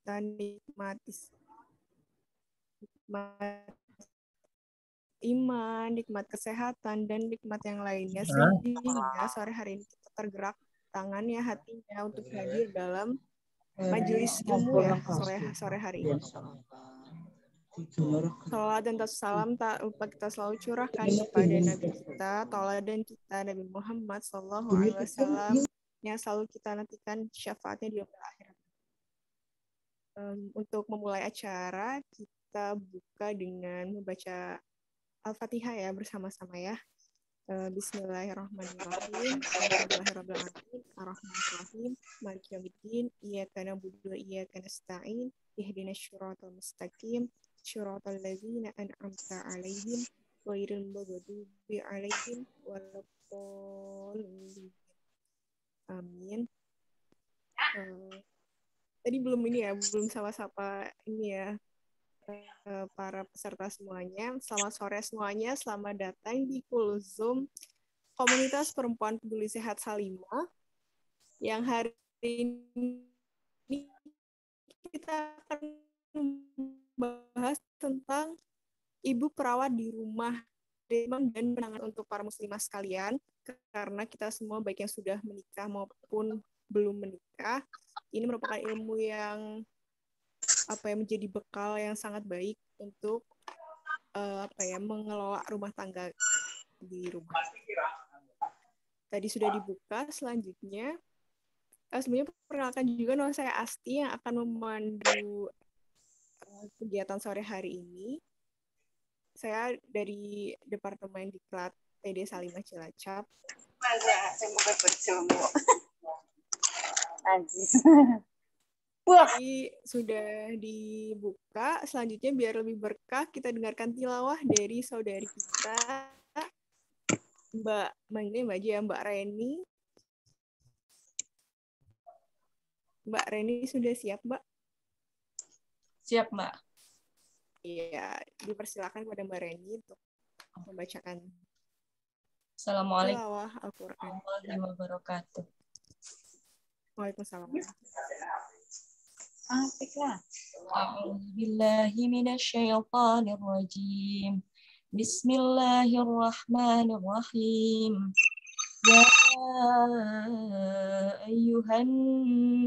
kita nikmati iman, nikmat kesehatan, dan nikmat yang lainnya, sehingga sore hari ini kita tergerak tangannya, hatinya untuk hadir dalam majelis ilmu ya sore hari ini. Salawat dan salam tak lupa kita selalu curahkan kepada Nabi kita, tauladan kita, Nabi Muhammad SAW, yang selalu kita nantikan syafaatnya di yaumil akhir. Untuk memulai acara, kita buka dengan membaca Al-Fatihah ya bersama-sama ya. Bismillahirrahmanirrahim. Alhamdulillahirrahmanirrahim. Ar-Rahmanirrahim. Maliki yaumiddin. Iyyaka na'budu wa iyyaka nasta'in. Ihdinas syiratal mustaqim. Syiratal ladzina an'amta 'alaihim ghairil maghdubi 'alaihim waladdallin. Amin. Tadi belum sama-sama ini ya. Para peserta semuanya. Selamat sore semuanya, selamat datang di Kulzum Komunitas Perempuan Peduli Sehat Salimah, yang hari ini kita akan membahas tentang ibu perawat di rumah dan penanganan untuk para muslimah sekalian, karena kita semua baik yang sudah menikah maupun belum menikah, ini merupakan ilmu yang menjadi bekal yang sangat baik untuk mengelola rumah tangga di rumah. Tadi sudah dibuka, selanjutnya sebenarnya perkenalkan juga nama saya Asti yang akan memandu kegiatan sore hari ini. Saya dari Departemen Diklat PD Salimah Cilacap. Saya mau berjomblo. Jadi sudah dibuka, selanjutnya biar lebih berkah kita dengarkan tilawah dari saudari kita Mbak Reni. Mbak Reni sudah siap, Mbak? Siap, Mbak. Iya, dipersilakan kepada Mbak Reni untuk membacakan Assalamualaikum tilawah Al-Quran. warahmatullahi wabarakatuh. Waalaikumsalam. A'udzubillahi minasyaitonir rajim. Bismillahirrahmanirrahim. Ya ayyuhan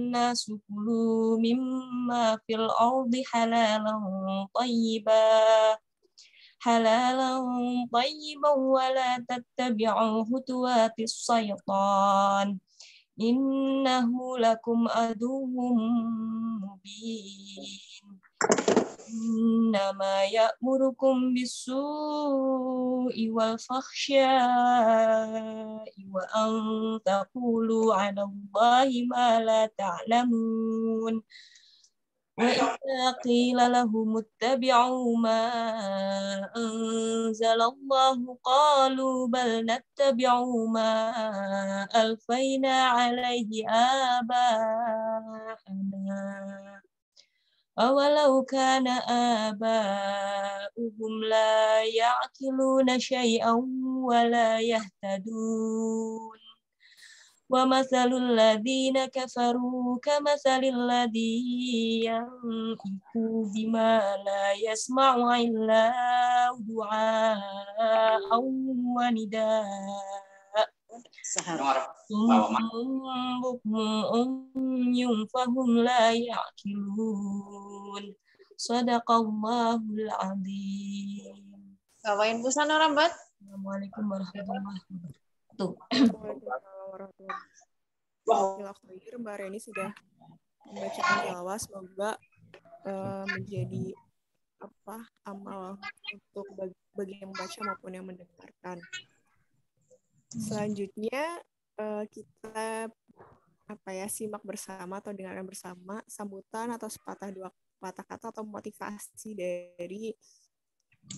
nasu kulu mimma fil ardi halalan tayyiban wa la tattabi'u khutuwatis syaitan. Innahu lakum aduwwum mubin. Innama ya'murukum bis-su'i wal fakhsya'i wa an taqulu 'ala Allahi ma la ta'lamun. Wa idza qila lahum ittabi'u ma anzalallahu qalu bal nattabi'u ma alfayna 'alaihi aba'ana awalau kana aba'uhum la ya'qiluna syai'an wa la yahtadun. Wa mathalul ladzina kafaru kamathalil ladzi yanqiku bima la yasma'u illa du'a'an wa nidaa. Bukmun fahum la ya'qilun. Sadaqallahul azim. Bawain busana rambat. Assalamualaikum warahmatullahi wabarakatuh. Mbak Reni sudah membacakan tilawah, semoga menjadi amal untuk bagi yang membaca maupun yang mendengarkan. Selanjutnya kita simak bersama atau dengarkan bersama sambutan atau sepatah kata atau motivasi dari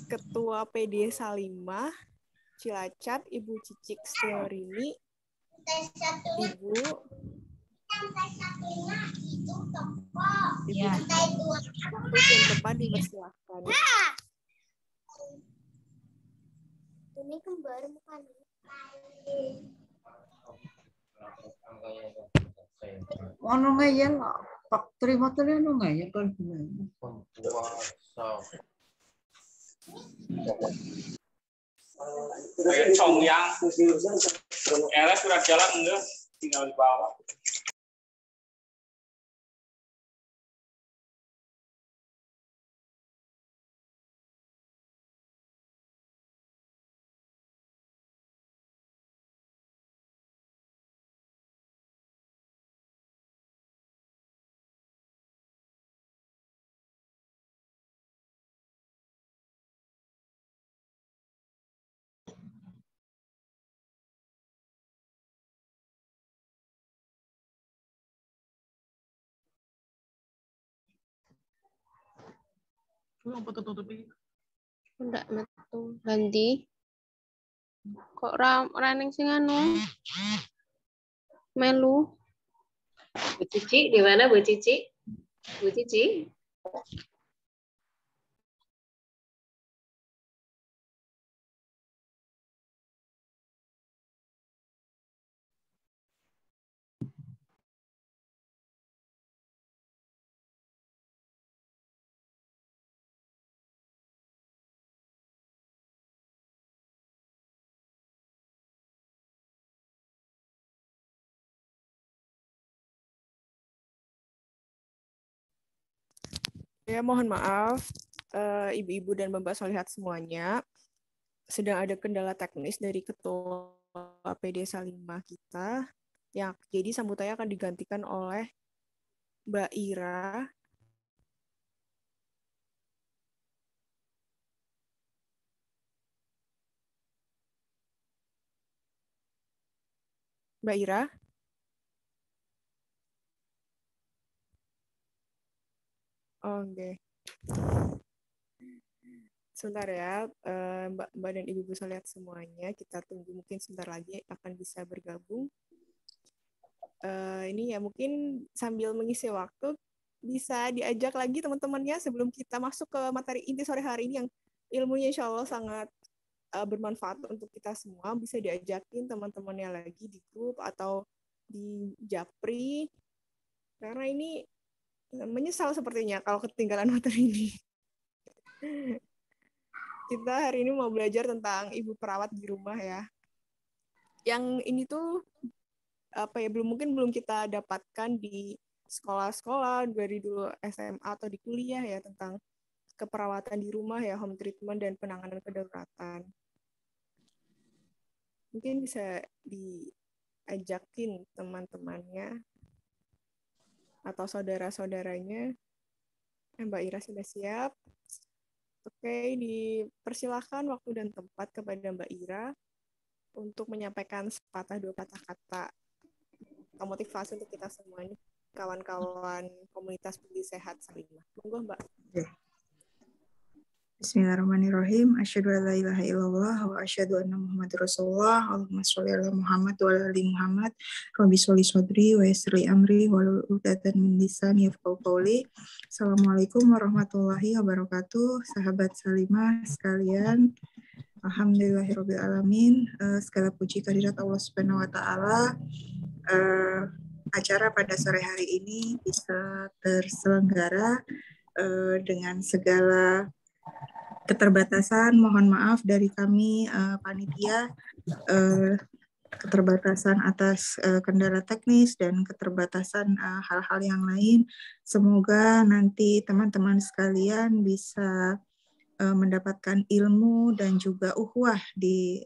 Ketua PD Salimah Cilacap, Ibu Cicik Sterini. Ibu Ya. Waktu dan tempat dipersilakan. Ini kembar bukan? Ono ngayen Factory material nggak ya kalau gimana? Cong yang LS sudah jalan enggak? Tinggal di bawah. Apa tutupi? Ndak metu. Ganti. Kok raneng sing anu? Melu. Bu Cici, di mana Bu Cici? Bu Cici? Ya, mohon maaf, ibu-ibu dan Mbak Solihat semuanya. Sedang ada kendala teknis dari Ketua PD Salimah kita. Yang jadi sambutannya akan digantikan oleh Mbak Ira. Mbak Ira? Oke. Sebentar ya, Mbak dan Ibu bisa lihat semuanya. Kita tunggu mungkin sebentar lagi akan bisa bergabung. Ini ya mungkin sambil mengisi waktu bisa diajak lagi teman-temannya sebelum kita masuk ke materi inti sore hari ini yang ilmunya insya Allah sangat bermanfaat untuk kita semua. Bisa diajakin teman-temannya lagi di grup atau di Japri. Karena ini menyesal sepertinya kalau ketinggalan materi ini. Kita hari ini mau belajar tentang ibu perawat di rumah ya. Yang ini tuh belum kita dapatkan di sekolah-sekolah dari dulu SMA atau di kuliah ya tentang keperawatan di rumah ya, home treatment dan penanganan kedaruratan. Mungkin bisa diajakin teman-temannya atau saudara-saudaranya. Mbak Ira sudah siap? Oke, dipersilahkan waktu dan tempat kepada Mbak Ira untuk menyampaikan sepatah dua patah kata atau motivasi untuk kita semuanya, kawan-kawan komunitas peduli sehat Salimah. Monggo Mbak. Bismillahirrahmanirrahim. Asyhadu an la ilaha illallah wa asyhadu anna Muhammadar Rasulullah. Allahumma sholli ala Muhammad wa ala ali Muhammad. Rabbi sholli shodri wa yassir li amri wa hlul 'uqdatam min lisani yafqahu qawli. Assalamualaikum warahmatullahi wabarakatuh. Sahabat Salimah sekalian. Alhamdulillahirabbil alamin. Segala puji kehadirat Allah Subhanahu wa taala. Acara pada sore hari ini bisa terselenggara dengan segala keterbatasan, mohon maaf dari kami panitia, keterbatasan atas kendala teknis dan keterbatasan hal-hal yang lain. Semoga nanti teman-teman sekalian bisa mendapatkan ilmu dan juga ukhuwah di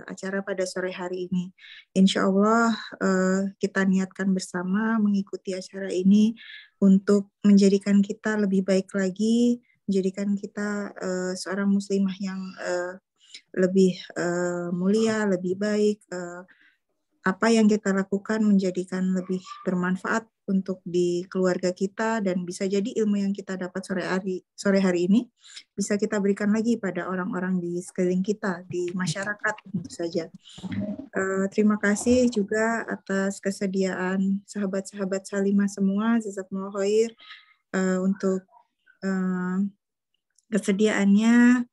acara pada sore hari ini. Insya Allah kita niatkan bersama mengikuti acara ini untuk menjadikan kita lebih baik lagi, menjadikan kita seorang muslimah yang lebih mulia, lebih baik. Apa yang kita lakukan menjadikan lebih bermanfaat untuk di keluarga kita dan bisa jadi ilmu yang kita dapat sore hari ini bisa kita berikan lagi pada orang-orang di sekeliling kita, di masyarakat tentu saja. Terima kasih juga atas kesediaan sahabat-sahabat Salimah semua, jazakumullah khair, untuk kesediaannya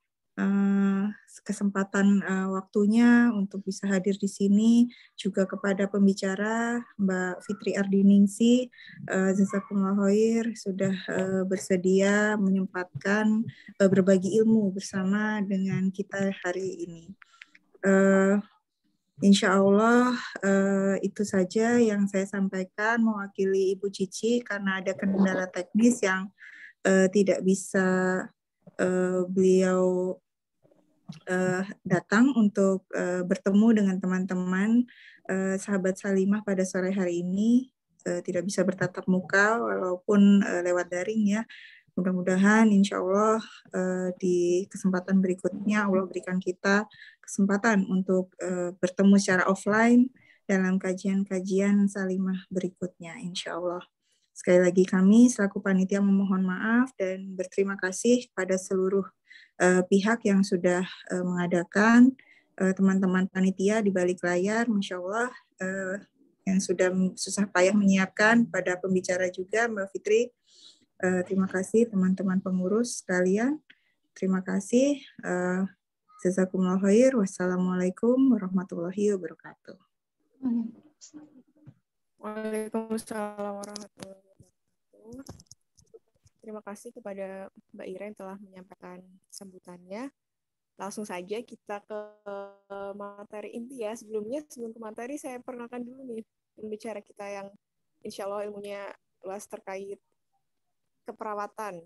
kesempatan waktunya untuk bisa hadir di sini, juga kepada pembicara Mbak Fitri Ardiningsi, jazakumullah khair sudah bersedia menyempatkan berbagi ilmu bersama dengan kita hari ini. Insya Allah itu saja yang saya sampaikan mewakili Ibu Cici karena ada kendala teknis yang tidak bisa beliau datang untuk bertemu dengan teman-teman sahabat Salimah pada sore hari ini, tidak bisa bertatap muka walaupun lewat daring ya. Mudah-mudahan insya Allah di kesempatan berikutnya Allah berikan kita kesempatan untuk bertemu secara offline dalam kajian-kajian Salimah berikutnya insya Allah. Sekali lagi kami selaku panitia memohon maaf dan berterima kasih kepada seluruh pihak yang sudah mengadakan, teman-teman panitia di balik layar, Masya Allah, yang sudah susah payah menyiapkan, pada pembicara juga Mbak Fitri. Terima kasih teman-teman pengurus sekalian. Terima kasih. Jazakumullah khair. Wassalamualaikum warahmatullahi wabarakatuh. Waalaikumsalam warahmatullahi wabarakatuh. Terima kasih kepada Mbak Ira yang telah menyampaikan sambutannya. Langsung saja kita ke materi inti ya. Sebelum ke materi, saya perkenalkan dulu nih pembicara kita yang insya Allah ilmunya luas terkait keperawatan.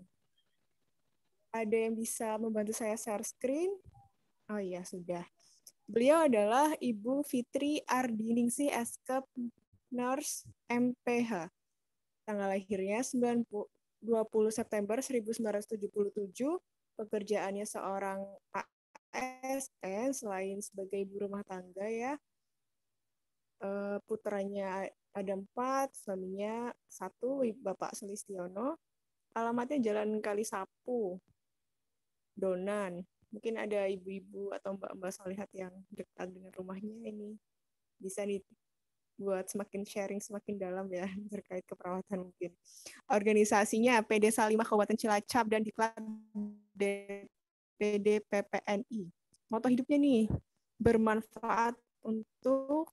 Ada yang bisa membantu saya share screen? Oh iya, sudah. Beliau adalah Ibu Fitri Ardiningsi, Eskep Nurse MPH. Tanggal lahirnya 20 September 1977. Pekerjaannya seorang ASN selain sebagai ibu rumah tangga ya. Putranya ada 4, suaminya 1, Bapak Sulistiono. Alamatnya Jalan Kalisapu, Donan. Mungkin ada ibu-ibu atau mbak-mbak solihat yang dekat dengan rumahnya ini. Bisa buat semakin sharing semakin dalam ya terkait keperawatan mungkin. Organisasinya PD Salimah Kabupaten Cilacap dan Diklat PD PPNI. Moto hidupnya nih, bermanfaat untuk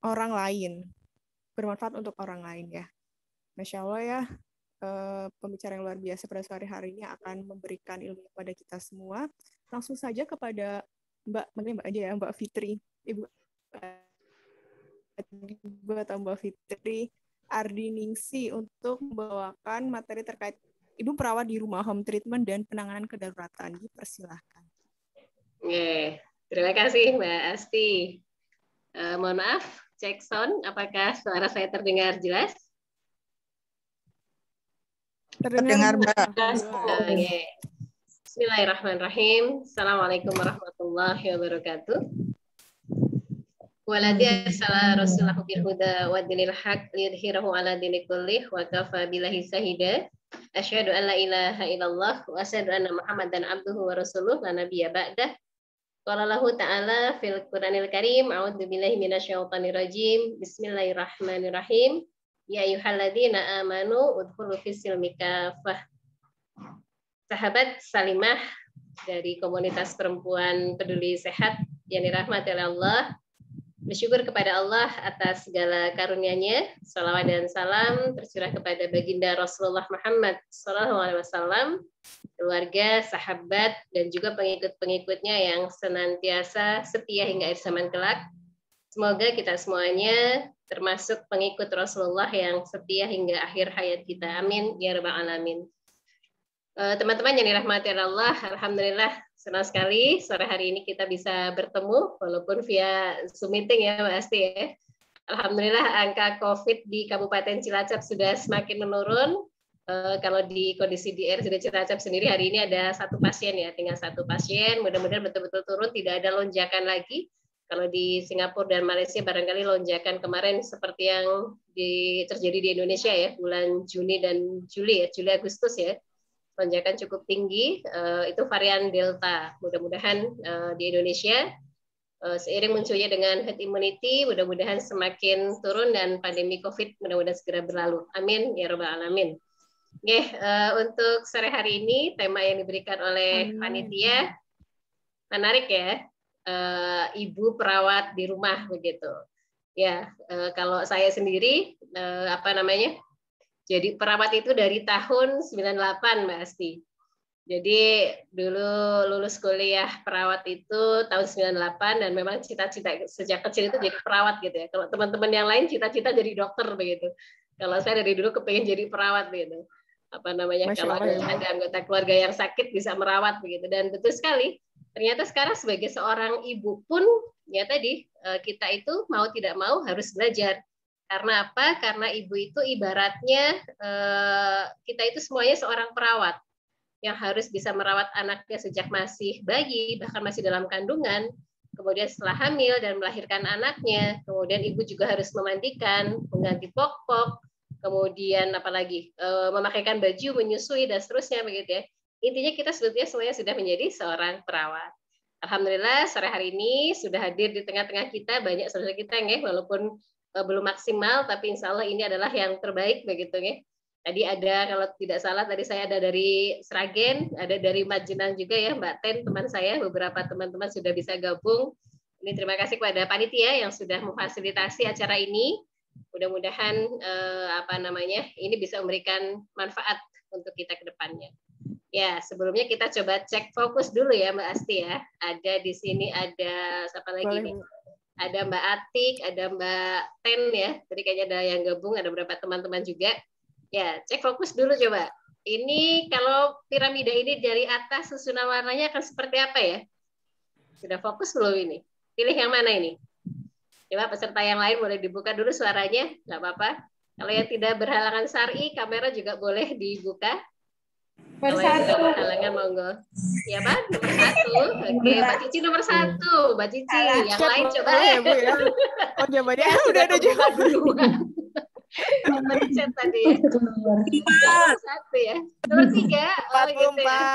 orang lain. Bermanfaat untuk orang lain ya. Masya Allah ya, pembicara yang luar biasa pada sore hari ini akan memberikan ilmu kepada kita semua. Langsung saja kepada Mbak aja ya, Mbak Fitri, Ibu atau Mbak Fitri Ardiningsi untuk membawakan materi terkait ibu perawat di rumah, home treatment dan penanganan kedaruratan. Dipersilahkan. Terima kasih Mbak Asti. Mohon maaf, cek sound, apakah suara saya terdengar jelas? Terdengar Mbak. Bismillahirrahmanirrahim. Assalamualaikum warahmatullahi wabarakatuh. Waladhi arsala rasulahu bil huda wa dinil haq liyudhhirahu ala dini kullih wa kafa billahi shahida. Asyhadu an la ilaha illallah wa asyhadu anna Muhammadan abduhu wa rasuluh la nabiyya ba'dah. Qala lahu ta'ala fil Qur'anil Karim, a'udzu billahi minasyaitonir rajim. Bismillahirrahmanirrahim. Ya ayyuhalladzina amanu udkhulu fis-silmi kafah. Sahabat Salimah dari komunitas perempuan peduli sehat yang dirahmati oleh Allah, bersyukur kepada Allah atas segala karunia-Nya. Shalawat dan salam tercurah kepada baginda Rasulullah Muhammad SAW, keluarga, sahabat, dan juga pengikut-pengikutnya yang senantiasa setia hingga akhir zaman kelak. Semoga kita semuanya termasuk pengikut Rasulullah yang setia hingga akhir hayat kita. Amin ya rabbal alamin. Teman-teman yang dirahmati Allah, alhamdulillah senang sekali sore hari ini kita bisa bertemu walaupun via Zoom meeting ya Mbak Asti ya. Alhamdulillah angka COVID di Kabupaten Cilacap sudah semakin menurun. Kalau di kondisi di RSUD Cilacap sendiri hari ini ada 1 pasien ya, tinggal 1 pasien. Mudah-mudahan betul-betul turun, tidak ada lonjakan lagi. Kalau di Singapura dan Malaysia barangkali lonjakan kemarin seperti yang terjadi di Indonesia ya, bulan Juni dan Juli Agustus ya. Lonjakan cukup tinggi, itu varian Delta. Mudah-mudahan di Indonesia seiring munculnya dengan herd immunity, mudah-mudahan semakin turun dan pandemi COVID mudah-mudahan segera berlalu. Amin ya rabbal alamin. Oke, untuk sore hari ini tema yang diberikan oleh panitia menarik ya, ibu perawat di rumah begitu. Ya, kalau saya sendiri jadi perawat itu dari tahun 98 Mbak Asti. Jadi dulu lulus kuliah perawat itu tahun 98 dan memang cita-cita sejak kecil itu jadi perawat gitu ya. Kalau teman-teman yang lain cita-cita jadi dokter begitu. Kalau saya dari dulu kepengen jadi perawat gitu. Kalau ada anggota keluarga yang sakit bisa merawat begitu. Dan betul sekali, ternyata sekarang sebagai seorang ibu pun ya tadi kita itu mau tidak mau harus belajar. Karena apa? Karena ibu itu ibaratnya kita itu semuanya seorang perawat yang harus bisa merawat anaknya sejak masih bayi, bahkan masih dalam kandungan, kemudian setelah hamil dan melahirkan anaknya, kemudian ibu juga harus memandikan, mengganti popok, kemudian apalagi memakaikan baju, menyusui dan seterusnya begitu ya. Intinya kita sebetulnya semuanya sudah menjadi seorang perawat. Alhamdulillah sore hari ini sudah hadir di tengah-tengah kita banyak saudara kita ya, walaupun belum maksimal, tapi insya Allah ini adalah yang terbaik begitu ya. Tadi ada, kalau tidak salah, tadi saya ada dari Sragen, ada dari Majenang juga ya, Mbak Ten, teman saya, beberapa teman-teman sudah bisa gabung. Ini terima kasih kepada panitia yang sudah memfasilitasi acara ini. Mudah-mudahan ini bisa memberikan manfaat untuk kita ke depannya. Ya, sebelumnya kita coba cek fokus dulu ya, Mbak Asti ya. Ada di sini ada siapa lagi nih? Ada Mbak Atik, ada Mbak Ten ya. Tadi kayaknya ada yang gabung, ada beberapa teman-teman juga. Ya, cek fokus dulu coba. Ini kalau piramida ini dari atas susunan warnanya akan seperti apa ya? Sudah fokus belum ini? Pilih yang mana ini? Coba peserta yang lain boleh dibuka dulu suaranya, nggak apa-apa. Kalau yang tidak berhalangan syar'i, kamera juga boleh dibuka. Kalau yang tidak berhalangan, monggo. Ya, Pak, nomor 1. Oke, Mbak Cici nomor 1. Mbak Cici, yang lain coba. Ya, Bu, ya. Oh, jawabannya udah ada juga duluan. Nomor chat tadi ya. Nomor 1 ya. Nomor 3. Oh, gitu ya.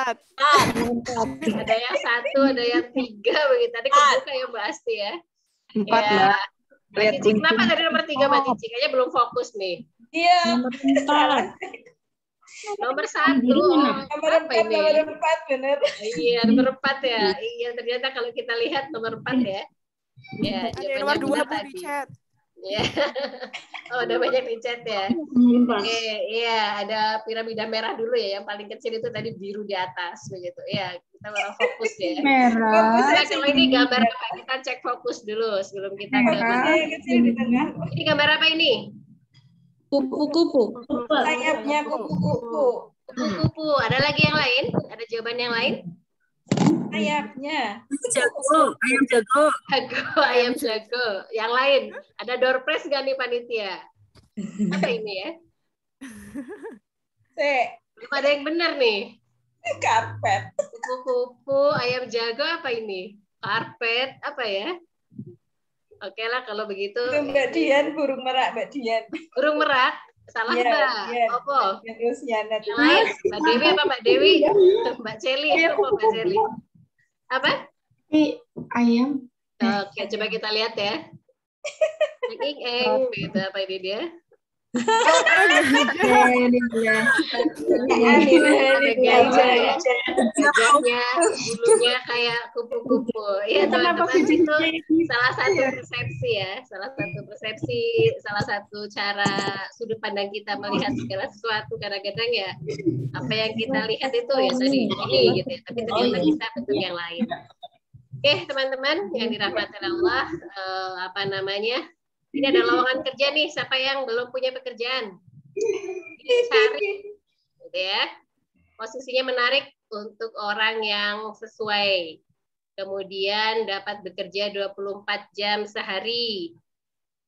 Ada yang 1, ada yang 3 begitu. Tadi kebuka ya Mbak Asti ya. 4 ya. Mbak Cici, kenapa dari nomor 3 Mbak Cici? Kayaknya belum fokus nih. Iya. Nomor 1. Nomor 4 benar. Iya, nomor 4 ya. Iya, ternyata kalau kita lihat nomor 4 ya. Ya, ada nomor 2 Bu di chat. Ya. Oh, udah banyak di chat ya. Oke, iya, ada piramida merah dulu ya, yang paling kecil itu tadi biru di atas begitu. Ya, kita baru fokus ya. Merah. Nah, kalau ini gambar apa? Kita cek fokus dulu sebelum kita ke kecil di tengah. Ini gambar apa ini? Kupu-kupu. Sayapnya kupu-kupu. Kupu-kupu. Ada lagi yang lain? Ada jawaban yang lain? Sayapnya. Ayam jago. Ayam jago. Yang lain, ada door prize nggak nih panitia? Apa ini ya? Belum ada yang benar nih. Karpet. Kupu-kupu, ayam jago apa ini? Karpet, apa ya? Oke lah kalau begitu. Mbak Dian, burung merak Mbak Dian. Burung merak? Salah ya, Mbak. Ya. Apa? Yang lain? Mbak Dewi apa Mbak Dewi? Mbak Celi apa Mbak Celi? Apa? Ayam. Oke, coba kita lihat ya. Gitu apa ini dia? Gajahnya, bulunya kayak kupu-kupu. Ya teman-teman, itu salah satu persepsi ya, salah satu cara sudut pandang kita melihat segala sesuatu. Kadang-kadang ya apa yang kita lihat itu ya tadi ini gitu ya, tapi ternyata bisa bentuk yang lain. Oke teman-teman yang dirahmati Allah, ini ada lowongan kerja nih, siapa yang belum punya pekerjaan? Ini cari, gitu ya. Posisinya menarik untuk orang yang sesuai. Kemudian dapat bekerja 24 jam sehari.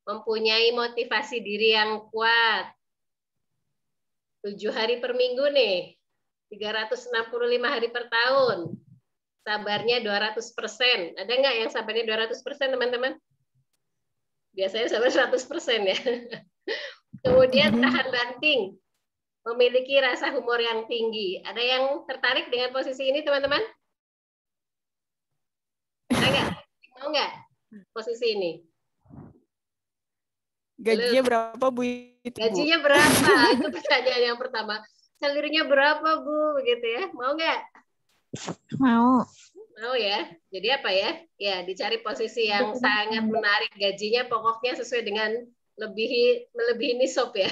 Mempunyai motivasi diri yang kuat. 7 hari per minggu nih. 365 hari per tahun. Sabarnya 200%. Ada nggak yang sabarnya 200% teman-teman? Biasanya sabar 100% ya. Kemudian tahan banting. Memiliki rasa humor yang tinggi. Ada yang tertarik dengan posisi ini teman-teman? Ada nggak? Mau nggak posisi ini? Gajinya berapa Bu? Gajinya berapa? Itu pertanyaan yang pertama. Salirnya berapa, Bu? Begitu ya. Mau nggak? Mau. Mau ya. Jadi apa ya? Ya, dicari posisi yang sangat menarik, gajinya pokoknya sesuai dengan melebihi nisab ya.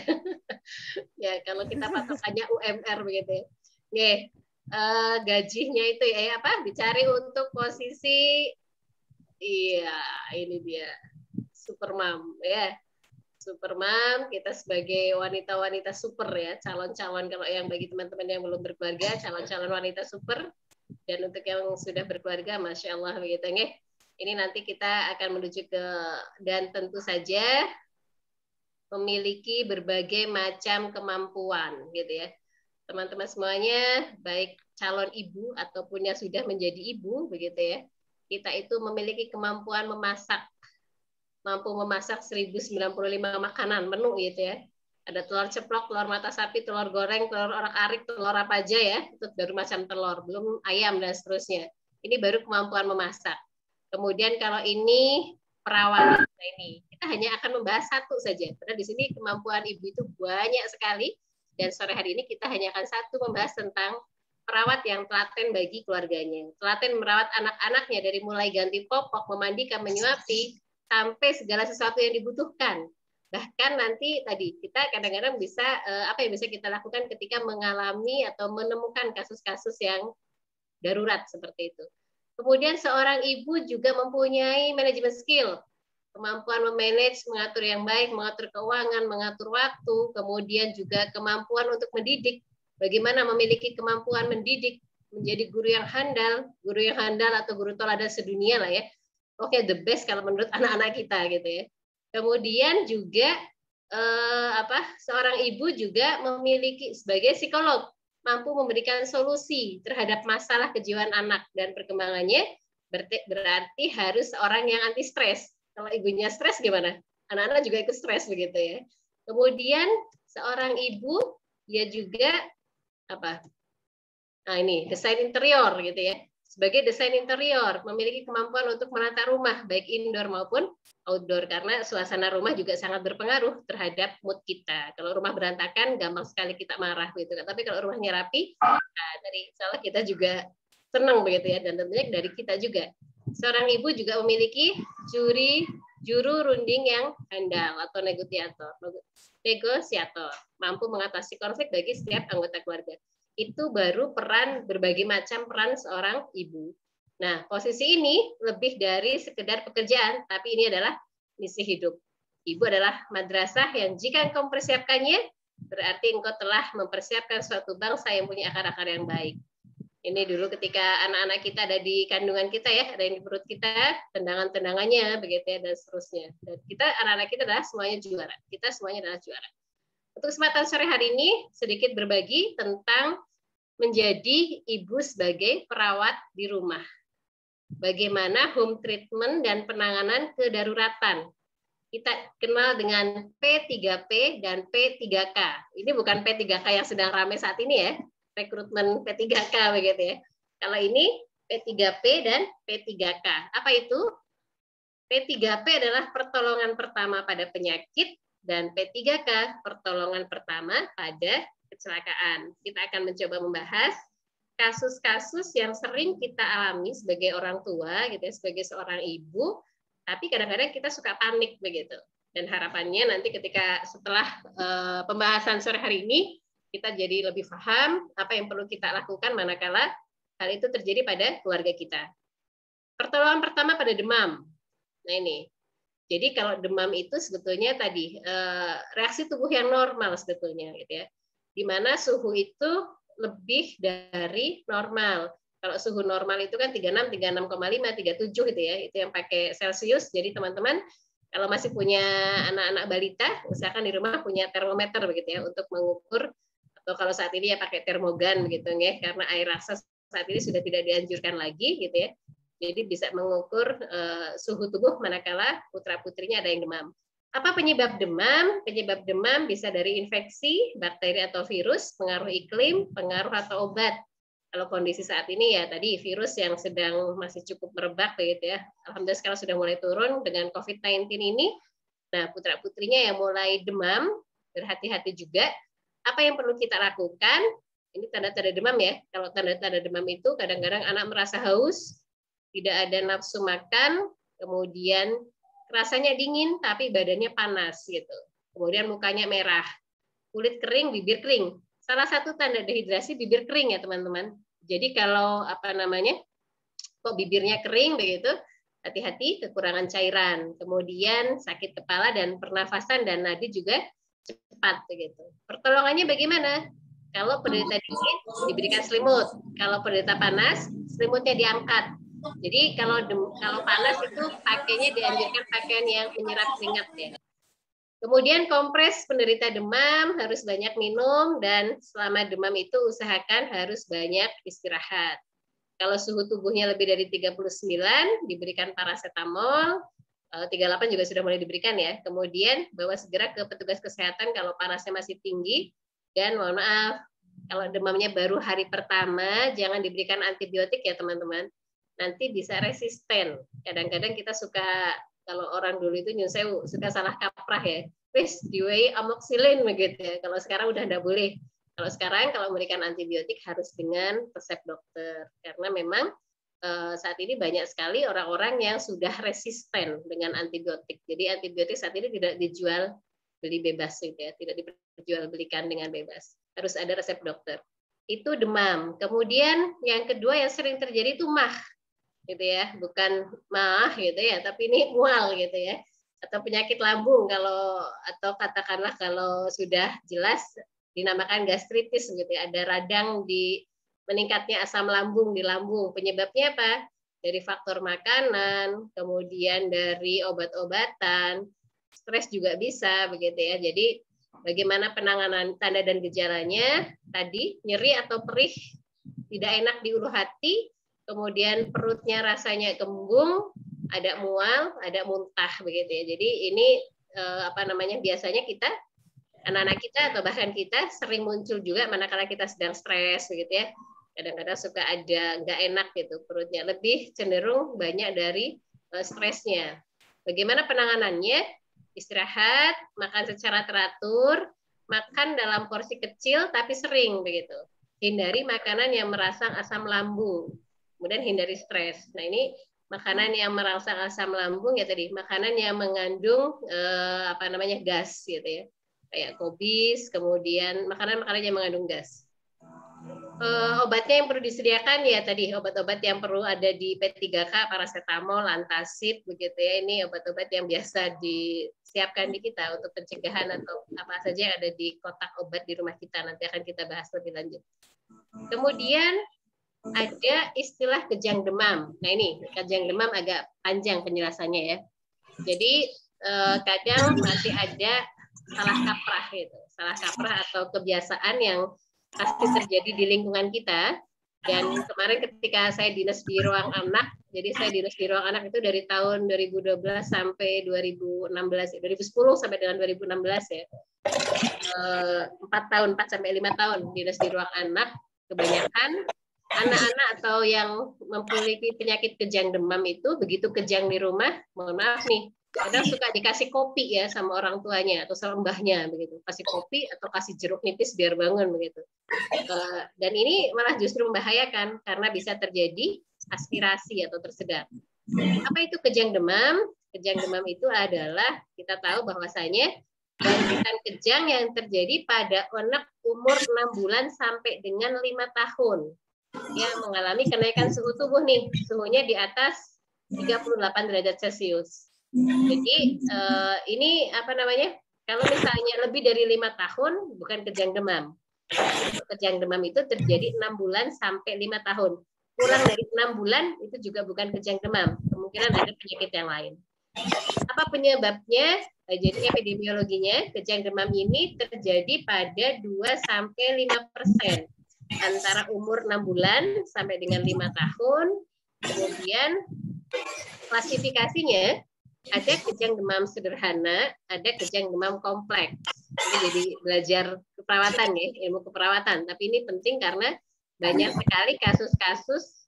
Ya, kalau kita patokannya UMR begitu ya. Oke. Gajinya itu ya apa? Dicari untuk posisi ini dia. Supermom ya. Supermom, kita sebagai wanita-wanita super ya, calon-calon kalau yang bagi teman-teman yang belum berkeluarga, calon-calon wanita super. Dan untuk yang sudah berkeluarga, Masya Allah begitu ya. Ini nanti kita akan menuju ke, dan tentu saja memiliki berbagai macam kemampuan gitu ya. Teman-teman semuanya, baik calon ibu ataupun yang sudah menjadi ibu begitu ya. Kita itu memiliki kemampuan memasak. Mampu memasak 1095 makanan menu gitu ya. Ada telur ceplok, telur mata sapi, telur goreng, telur orak-arik, telur apa aja ya. Itu baru macam telur, belum ayam dan seterusnya. Ini baru kemampuan memasak. Kemudian kalau ini perawatan ini, kita hanya akan membahas satu saja. Karena di sini kemampuan ibu itu banyak sekali. Dan sore hari ini kita hanya akan satu membahas tentang perawat yang telaten bagi keluarganya. Telaten merawat anak-anaknya dari mulai ganti popok, memandikan, menyuapi, sampai segala sesuatu yang dibutuhkan. Bahkan nanti tadi kita kadang-kadang bisa apa yang bisa kita lakukan ketika mengalami atau menemukan kasus-kasus yang darurat seperti itu. Kemudian seorang ibu juga mempunyai manajemen skill, kemampuan memanage, mengatur yang baik, mengatur keuangan, mengatur waktu, kemudian juga kemampuan untuk mendidik. Bagaimana memiliki kemampuan mendidik, menjadi guru yang handal atau guru teladan sedunia lah ya. Oke, the best kalau menurut anak-anak kita gitu ya. Kemudian juga seorang ibu juga memiliki sebagai psikolog mampu memberikan solusi terhadap masalah kejiwaan anak dan perkembangannya. Berarti harus seorang yang anti stres. Kalau ibunya stres gimana? Anak-anak juga ikut stres begitu ya. Kemudian seorang ibu dia juga apa? Nah ini desain interior gitu ya. Sebagai desain interior, memiliki kemampuan untuk menata rumah, baik indoor maupun outdoor, karena suasana rumah juga sangat berpengaruh terhadap mood kita. Kalau rumah berantakan, gampang sekali kita marah, gitu kan. Tapi kalau rumahnya rapi, nah, dari salah kita juga senang begitu ya, dan tentunya dari kita juga. Seorang ibu juga memiliki juru runding yang handal atau negosiator, mampu mengatasi konflik bagi setiap anggota keluarga. Itu baru berbagai macam peran seorang ibu. Nah, posisi ini lebih dari sekedar pekerjaan, tapi ini adalah misi hidup. Ibu adalah madrasah yang jika engkau mempersiapkannya, berarti engkau telah mempersiapkan suatu bangsa yang punya akar-akar yang baik. Ini dulu ketika anak-anak kita ada di kandungan kita ya, ada yang di perut kita, tendangan-tendangannya, begitu ya, dan seterusnya. Dan kita, anak-anak kita adalah semuanya juara. Kita semuanya adalah juara. Untuk kesempatan sore hari ini, sedikit berbagi tentang menjadi ibu sebagai perawat di rumah. Bagaimana home treatment dan penanganan kedaruratan. Kita kenal dengan P3P dan P3K. Ini bukan P3K yang sedang ramai saat ini ya, rekrutmen P3K begitu ya. Kalau ini P3P dan P3K. Apa itu? P3P adalah pertolongan pertama pada penyakit, dan P3K pertolongan pertama pada kecelakaan. Kita akan mencoba membahas kasus-kasus yang sering kita alami sebagai orang tua, gitu ya, sebagai seorang ibu, tapi kadang-kadang kita suka panik begitu. Dan harapannya nanti ketika setelah pembahasan sore hari ini, kita jadi lebih paham apa yang perlu kita lakukan manakala hal itu terjadi pada keluarga kita. Pertolongan pertama pada demam. Nah ini. Jadi kalau demam itu sebetulnya tadi reaksi tubuh yang normal sebetulnya gitu ya. Di mana suhu itu lebih dari normal. Kalau suhu normal itu kan 36, 36,5, 37 gitu ya. Itu yang pakai Celcius. Jadi teman-teman kalau masih punya anak-anak balita, usahakan di rumah punya termometer begitu ya untuk mengukur, atau kalau saat ini ya pakai termogan begitu ya, karena air rasa saat ini sudah tidak dianjurkan lagi gitu ya. Jadi bisa mengukur suhu tubuh manakala putra-putrinya ada yang demam. Apa penyebab demam? Penyebab demam bisa dari infeksi, bakteri atau virus, pengaruh iklim, pengaruh atau obat. Kalau kondisi saat ini ya tadi virus yang sedang masih cukup merebak begitu ya. Alhamdulillah sekarang sudah mulai turun dengan COVID-19 ini. Nah, putra-putrinya yang mulai demam, berhati-hati juga. Apa yang perlu kita lakukan? Ini tanda-tanda demam ya. Kalau tanda-tanda demam itu kadang-kadang anak merasa haus, tidak ada nafsu makan, kemudian rasanya dingin tapi badannya panas gitu. Kemudian mukanya merah, kulit kering, bibir kering. Salah satu tanda dehidrasi bibir kering ya teman-teman. Jadi kalau kok bibirnya kering begitu, hati-hati kekurangan cairan. Kemudian sakit kepala dan pernafasan dan nadi juga cepat begitu. Pertolongannya bagaimana? Kalau penderita dingin diberikan selimut, kalau penderita panas selimutnya diangkat. Jadi kalau panas itu pakainya dianjurkan pakaian yang menyerap keringat ya. Kemudian kompres penderita demam harus banyak minum dan selama demam itu usahakan harus banyak istirahat. Kalau suhu tubuhnya lebih dari 39 diberikan paracetamol, 38 juga sudah mulai diberikan ya. Kemudian bawa segera ke petugas kesehatan kalau panasnya masih tinggi. Dan mohon maaf, kalau demamnya baru hari pertama, jangan diberikan antibiotik ya teman-teman. Nanti bisa resisten. Kadang-kadang kita suka, kalau orang dulu itu nyusul suka salah kaprah ya. Wis diwai amoxicillin begitu ya. Kalau sekarang udah enggak boleh. Kalau sekarang kalau memberikan antibiotik harus dengan resep dokter. Karena memang saat ini banyak sekali orang-orang yang sudah resisten dengan antibiotik. Jadi antibiotik saat ini tidak dijual beli bebas gitu ya, tidak diperjualbelikan dengan bebas. Harus ada resep dokter. Itu demam. Kemudian yang kedua yang sering terjadi itu mah, gitu ya, bukan mah gitu ya, tapi ini mual gitu ya, atau penyakit lambung atau katakanlah kalau sudah jelas dinamakan gastritis gitu ya, ada radang di meningkatnya asam lambung di lambung. Penyebabnya apa? Dari faktor makanan, kemudian dari obat-obatan. Stres juga bisa begitu ya. Jadi bagaimana penanganan tanda dan gejalanya? Tadi nyeri atau perih, tidak enak di ulu hati, kemudian perutnya rasanya kembung, ada mual, ada muntah begitu ya. Jadi ini biasanya kita anak-anak kita atau bahkan kita sering muncul juga manakala kita sedang stres begitu ya. Kadang-kadang suka ada nggak enak gitu perutnya, lebih cenderung banyak dari stresnya. Bagaimana penanganannya? Istirahat, makan secara teratur, makan dalam porsi kecil tapi sering begitu. Hindari makanan yang merangsang asam lambung, kemudian hindari stres. Nah ini makanan yang merangsang asam lambung ya tadi, makanan yang mengandung gas gitu ya, kayak kobis, kemudian makanan-makanan yang mengandung gas. Obatnya yang perlu disediakan ya tadi obat-obat yang perlu ada di P3K, paracetamol, antacid begitu ya. Ini obat-obat yang biasa disiapkan di kita untuk pencegahan atau apa saja yang ada di kotak obat di rumah kita. Nanti akan kita bahas lebih lanjut. Kemudian ada istilah kejang demam. Nah ini kejang demam agak panjang penjelasannya ya. Jadi kadang masih ada salah kaprah gitu, salah kaprah atau kebiasaan yang pasti terjadi di lingkungan kita. Dan kemarin ketika saya dinas di ruang anak, jadi saya dinas di ruang anak itu dari tahun 2012 sampai 2016, 2010 sampai dengan 2016 ya. 4 sampai 5 tahun dinas di ruang anak. Kebanyakan anak-anak atau yang memiliki penyakit kejang demam itu begitu kejang di rumah, mohon maaf nih, kadang suka dikasih kopi ya sama orang tuanya atau sama mbahnya begitu, kasih kopi atau kasih jeruk nipis biar bangun begitu. Dan ini malah justru membahayakan karena bisa terjadi aspirasi atau tersedak. Apa itu kejang demam? Kejang demam itu adalah kita tahu bahwasanya bangkitan kejang yang terjadi pada anak umur 6 bulan sampai dengan 5 tahun yang mengalami kenaikan suhu tubuh nih, suhunya di atas 38 derajat Celcius. Jadi ini kalau misalnya lebih dari 5 tahun bukan kejang demam. Kejang demam itu terjadi 6 bulan sampai 5 tahun. Kurang dari 6 bulan itu juga bukan kejang demam. Kemungkinan ada penyakit yang lain. Apa penyebabnya? Jadi epidemiologinya kejang demam ini terjadi pada 2-5% antara umur 6 bulan sampai dengan 5 tahun. Kemudian klasifikasinya ada kejang demam sederhana, ada kejang demam kompleks. Ini jadi belajar keperawatan ya, ilmu keperawatan. Tapi ini penting karena banyak sekali kasus-kasus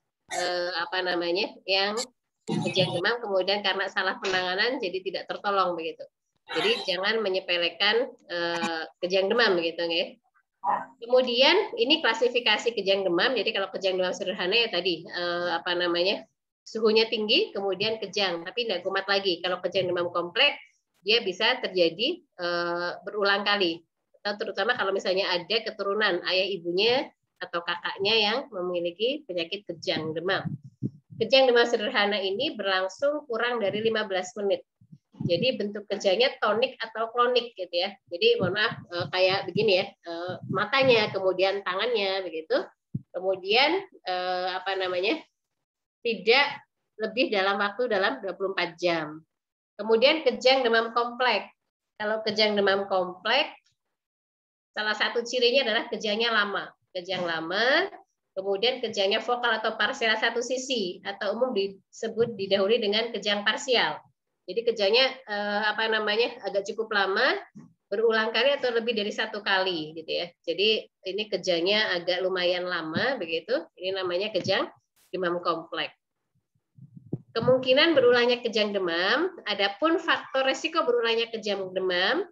yang kejang demam kemudian karena salah penanganan jadi tidak tertolong begitu. Jadi jangan menyepelekan kejang demam begitu ya. Kemudian ini klasifikasi kejang demam. Jadi kalau kejang demam sederhana ya tadi suhunya tinggi, kemudian kejang, tapi tidak kumat lagi. Kalau kejang demam kompleks, dia bisa terjadi berulang kali. Terutama kalau misalnya ada keturunan ayah ibunya atau kakaknya yang memiliki penyakit kejang demam. Kejang demam sederhana ini berlangsung kurang dari 15 menit. Jadi bentuk kejangnya tonik atau klonik gitu ya. Jadi mohon maaf kayak begini ya, matanya, kemudian tangannya begitu. Kemudian tidak lebih dalam waktu dalam 24 jam. Kemudian kejang demam kompleks. Kalau kejang demam kompleks, salah satu cirinya adalah kejangnya lama. Kejang lama, kemudian kejangnya vokal atau parsial satu sisi, atau umum disebut didahului dengan kejang parsial. Jadi kejangnya agak cukup lama, berulang kali atau lebih dari 1 kali gitu ya. Jadi ini kejangnya agak lumayan lama begitu. Ini namanya kejang demam kompleks. Kemungkinan berulangnya kejang demam, adapun faktor resiko berulangnya kejang demam,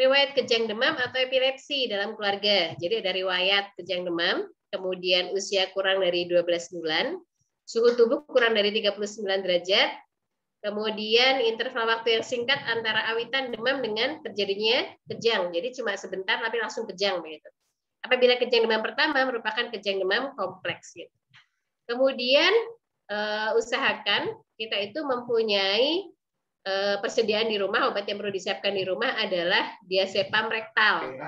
riwayat kejang demam atau epilepsi dalam keluarga. Jadi ada riwayat kejang demam, kemudian usia kurang dari 12 bulan, suhu tubuh kurang dari 39 derajat, kemudian interval waktu yang singkat antara awitan demam dengan terjadinya kejang. Jadi cuma sebentar tapi langsung kejang begitu. Apabila kejang demam pertama merupakan kejang demam kompleks gitu. Kemudian usahakan kita itu mempunyai persediaan di rumah. Obat yang perlu disiapkan di rumah adalah diazepam rektal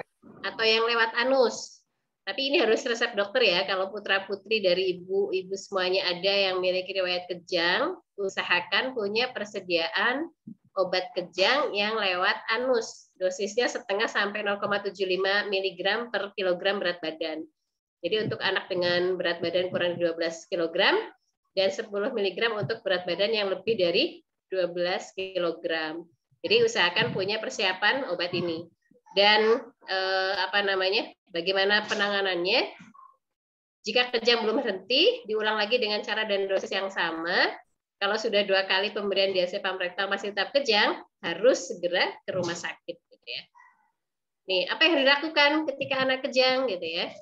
atau yang lewat anus. Tapi ini harus resep dokter ya. Kalau putra-putri dari ibu semuanya ada yang memiliki riwayat kejang, usahakan punya persediaan obat kejang yang lewat anus. Dosisnya setengah sampai 0,75 mg per kilogram berat badan. Jadi untuk anak dengan berat badan kurang dari 12 kg dan 10 mg untuk berat badan yang lebih dari 12 kg. Jadi usahakan punya persiapan obat ini. Dan bagaimana penanganannya? Jika kejang belum berhenti, diulang lagi dengan cara dan dosis yang sama. Kalau sudah 2 kali pemberian diazepam rektal masih tetap kejang, harus segera ke rumah sakit. Gitu ya. Nih, apa yang dilakukan ketika anak kejang, gitu ya?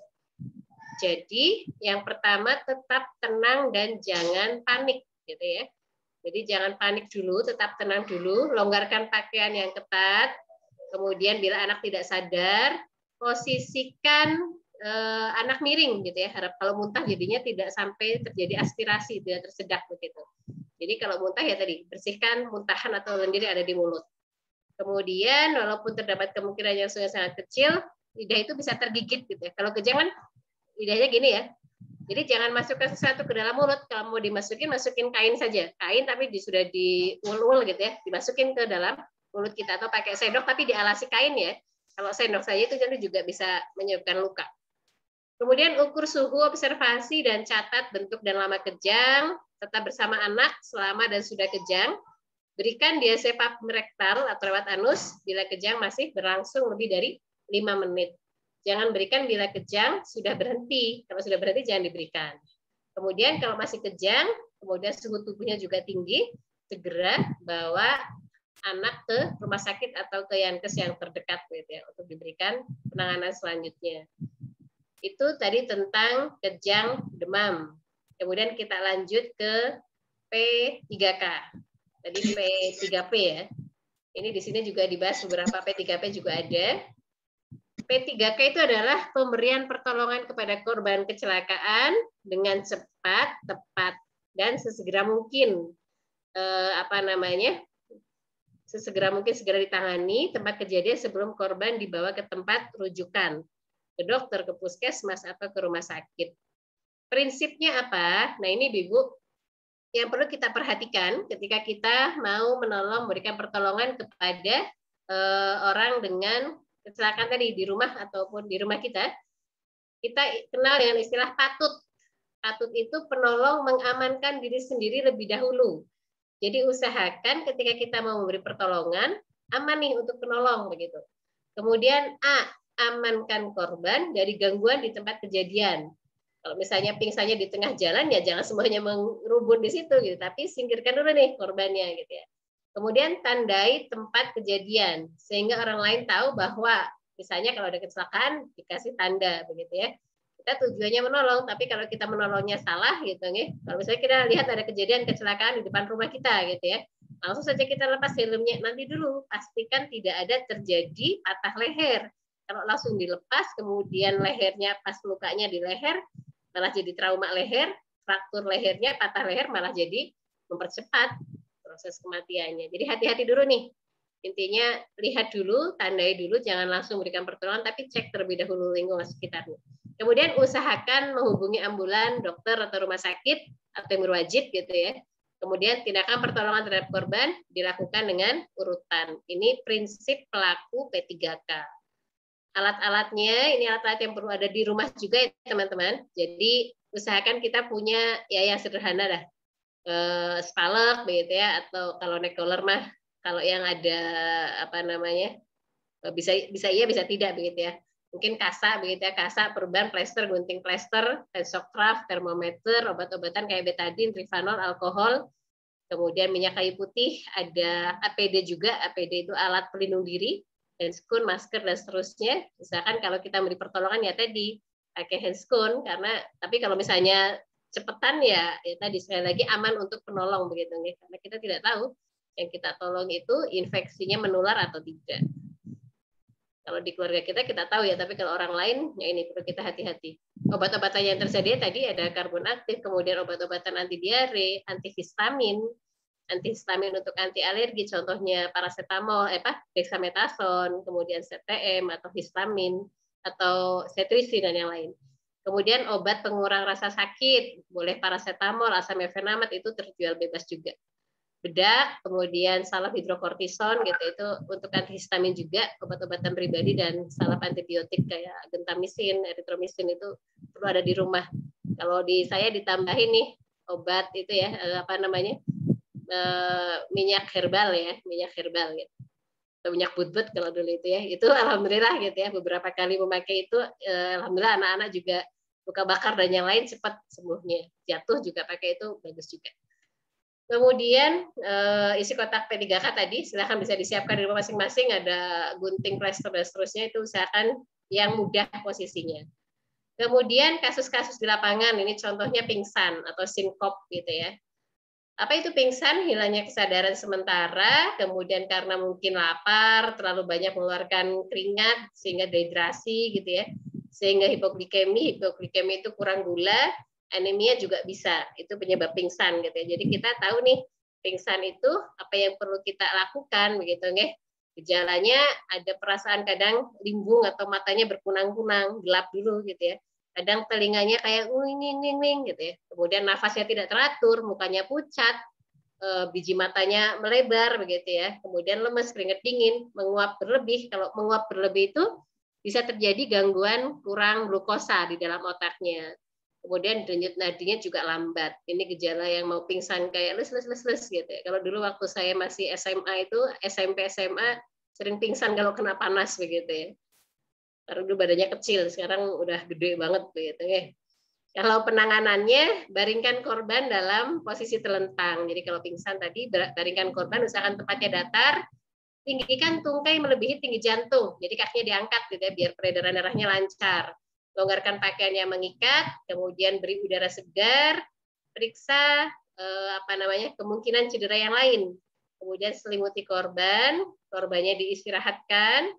Jadi yang pertama tetap tenang dan jangan panik, gitu ya. Jadi jangan panik dulu, tetap tenang dulu, longgarkan pakaian yang ketat. Kemudian bila anak tidak sadar, posisikan anak miring, gitu ya. Harap kalau muntah jadinya tidak sampai terjadi aspirasi, tidak tersedak begitu. Jadi kalau muntah ya tadi bersihkan muntahan atau lendir yang ada di mulut. Kemudian walaupun terdapat kemungkinan yang sangat kecil, lidah itu bisa tergigit, gitu ya. Kalau kejang kan lidahnya gini ya. Jadi jangan masukkan sesuatu ke dalam mulut. Kalau mau dimasukin, masukin kain saja. Kain tapi sudah diul-ul gitu ya. Dimasukin ke dalam mulut kita atau pakai sendok tapi dialasi kain ya. Kalau sendok saja itu nanti juga bisa menyebabkan luka. Kemudian ukur suhu, observasi dan catat bentuk dan lama kejang. Tetap bersama anak selama dan sudah kejang. Berikan diazepam rektal atau lewat anus bila kejang masih berlangsung lebih dari 5 menit. Jangan berikan bila kejang sudah berhenti. Kalau sudah berhenti jangan diberikan. Kemudian kalau masih kejang, kemudian suhu tubuhnya juga tinggi, segera bawa anak ke rumah sakit atau ke Yankes yang terdekat gitu ya, untuk diberikan penanganan selanjutnya. Itu tadi tentang kejang demam. Kemudian kita lanjut ke P3K. Tadi P3P ya. Ini di sini juga dibahas beberapa P3P juga ada. P3K itu adalah pemberian pertolongan kepada korban kecelakaan dengan cepat, tepat, dan sesegera mungkin. Sesegera mungkin segera ditangani tempat kejadian sebelum korban dibawa ke tempat rujukan, ke dokter, ke puskesmas, atau ke rumah sakit. Prinsipnya apa? Nah ini Ibu, yang perlu kita perhatikan ketika kita mau menolong, memberikan pertolongan kepada orang dengan kecelakaan tadi di rumah ataupun di rumah kita kenal dengan istilah patut. Patut itu penolong mengamankan diri sendiri lebih dahulu. Jadi usahakan ketika kita mau memberi pertolongan, aman nih untuk penolong begitu. Kemudian amankan korban dari gangguan di tempat kejadian. Kalau misalnya pingsannya di tengah jalan ya jangan semuanya merubun di situ gitu, tapi singkirkan dulu nih korbannya gitu ya. Kemudian tandai tempat kejadian sehingga orang lain tahu bahwa Misalnya kalau ada kecelakaan dikasih tanda begitu ya. Kita tujuannya menolong, tapi kalau kita menolongnya salah gitu ya. Kalau misalnya kita lihat ada kejadian kecelakaan di depan rumah kita gitu ya. Langsung saja kita lepas helmnya. Nanti dulu pastikan tidak ada terjadi patah leher. Kalau langsung dilepas kemudian lehernya pas lukanya di leher malah jadi trauma leher, fraktur lehernya, patah leher malah jadi mempercepat proses kematiannya. Jadi hati-hati dulu nih. Intinya lihat dulu, tandai dulu, jangan langsung berikan pertolongan, tapi cek terlebih dahulu lingkungan sekitarnya. Kemudian usahakan menghubungi ambulan, dokter atau rumah sakit atau yang berwajib gitu ya. Kemudian tindakan pertolongan terhadap korban dilakukan dengan urutan. Ini prinsip pelaku P3K. Alat-alatnya, ini alat-alat yang perlu ada di rumah juga ya teman-teman. Jadi usahakan kita punya ya yang sederhana dah. Spalek begitu ya, atau kalau neck collar mah kalau yang ada apa namanya bisa iya bisa tidak begitu ya. Mungkin kasa begitu ya, kasa, perban, plester, gunting plester, tensokraf, termometer, obat-obatan kayak betadine, trifanol, alkohol, kemudian minyak kayu putih, ada APD juga. APD itu alat pelindung diri, handscoon, masker dan seterusnya. Misalkan kalau kita beri pertolongan ya tadi pakai handscoon karena tapi kalau misalnya cepetan ya tadi sekali lagi aman untuk penolong begitu ya. Karena kita tidak tahu yang kita tolong itu infeksinya menular atau tidak. Kalau di keluarga kita tahu ya, tapi kalau orang lain ya ini perlu kita hati-hati. Obat-obatan yang tersedia tadi ada karbon aktif, kemudian obat-obatan anti diare, antihistamin untuk anti alergi, contohnya paracetamol, dexamethasone, kemudian CTM atau histamin atau cetirizine dan yang lain. Kemudian obat pengurang rasa sakit, boleh paracetamol, asam mefenamat itu terjual bebas juga. Bedak, kemudian salep hidrokortison gitu itu untuk antihistamin juga, obat-obatan pribadi dan salep antibiotik kayak gentamisin, eritromisin itu perlu ada di rumah. Kalau di saya ditambahin nih obat itu ya minyak herbal gitu. Atau minyak butbut kalau dulu itu ya. Itu alhamdulillah gitu ya, beberapa kali memakai itu alhamdulillah anak-anak juga luka bakar dan yang lain cepat sembuhnya. Jatuh juga pakai itu bagus juga. Kemudian isi kotak P3K tadi silakan bisa disiapkan di rumah masing-masing, ada gunting, plester dan seterusnya, itu usahakan yang mudah posisinya. Kemudian kasus-kasus di lapangan, ini contohnya pingsan atau sinkop gitu ya. Apa itu pingsan? Hilangnya kesadaran sementara, kemudian karena mungkin lapar, terlalu banyak mengeluarkan keringat sehingga dehidrasi gitu ya. Sehingga hipoglikemi itu kurang gula, anemia juga bisa, itu penyebab pingsan gitu ya. Jadi kita tahu nih pingsan itu apa yang perlu kita lakukan begitu nggih. Gejalanya ada perasaan kadang limbung atau matanya berkunang-kunang, gelap dulu gitu ya. Kadang telinganya kayak wing gitu ya. Kemudian nafasnya tidak teratur, mukanya pucat, biji matanya melebar begitu ya. Kemudian lemes, keringat dingin, menguap berlebih. Kalau menguap berlebih itu bisa terjadi gangguan kurang glukosa di dalam otaknya. Kemudian denyut nadinya juga lambat. Ini gejala yang mau pingsan kayak les gitu ya. Kalau dulu waktu saya masih SMA itu, SMP SMA sering pingsan kalau kena panas begitu ya. Karena dulu badannya kecil, sekarang udah gede banget begitu ya. Kalau penanganannya, baringkan korban dalam posisi telentang. Jadi kalau pingsan tadi, baringkan korban, usahakan tempatnya datar, tinggikan tungkai melebihi tinggi jantung. Jadi kakinya diangkat gitu ya, biar peredaran darahnya lancar. Longgarkan pakaian yang mengikat, kemudian beri udara segar, periksa kemungkinan cedera yang lain. Kemudian selimuti korban, korbannya diistirahatkan.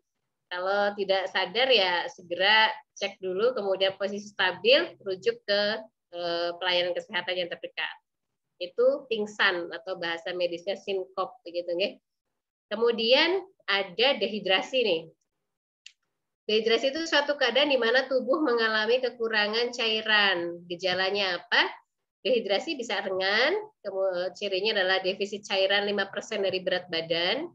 Kalau tidak sadar ya segera cek dulu, kemudian posisi stabil, rujuk ke pelayanan kesehatan yang terdekat. Itu pingsan atau bahasa medisnya sinkop begitu nggih. Kemudian ada dehidrasi nih. Dehidrasi itu suatu keadaan di mana tubuh mengalami kekurangan cairan. Gejalanya apa? Dehidrasi bisa ringan, cirinya adalah defisit cairan 5% dari berat badan,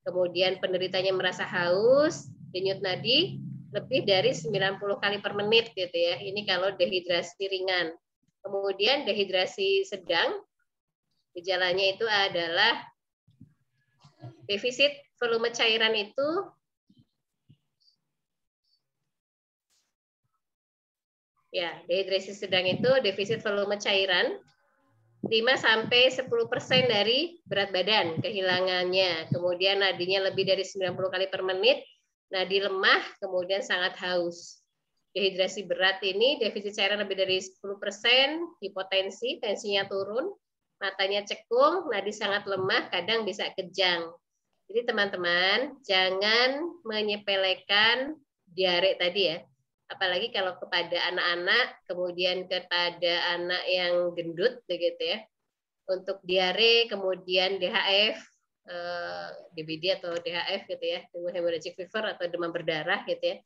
kemudian penderitanya merasa haus, denyut nadi lebih dari 90 kali per menit gitu ya. Ini kalau dehidrasi ringan. Kemudian dehidrasi sedang, gejalanya itu adalah defisit volume cairan itu ya, dehidrasi sedang itu defisit volume cairan 5-10% dari berat badan kehilangannya. Kemudian nadinya lebih dari 90 kali per menit, nadi lemah, kemudian sangat haus. Dehidrasi berat ini defisit cairan lebih dari 10%, hipotensi, tensinya turun, matanya cekung, nadi sangat lemah, kadang bisa kejang. Jadi teman-teman, jangan menyepelekan diare tadi ya. Apalagi kalau kepada anak-anak, kemudian kepada anak yang gendut begitu ya. Untuk diare, kemudian DHF, DBD atau DHF gitu ya, hemorrhagic fever atau demam berdarah gitu ya.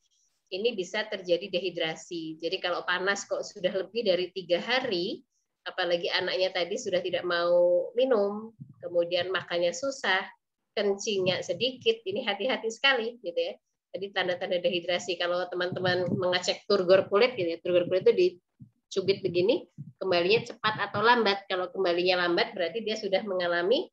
Ini bisa terjadi dehidrasi. Jadi kalau panas kok sudah lebih dari 3 hari, apalagi anaknya tadi sudah tidak mau minum, kemudian makannya susah, kencingnya sedikit, ini hati-hati sekali gitu ya. Jadi tanda-tanda dehidrasi. Kalau teman-teman mengecek turgor kulit gitu ya, turgor kulit itu dicubit begini, kembalinya cepat atau lambat. Kalau kembalinya lambat berarti dia sudah mengalami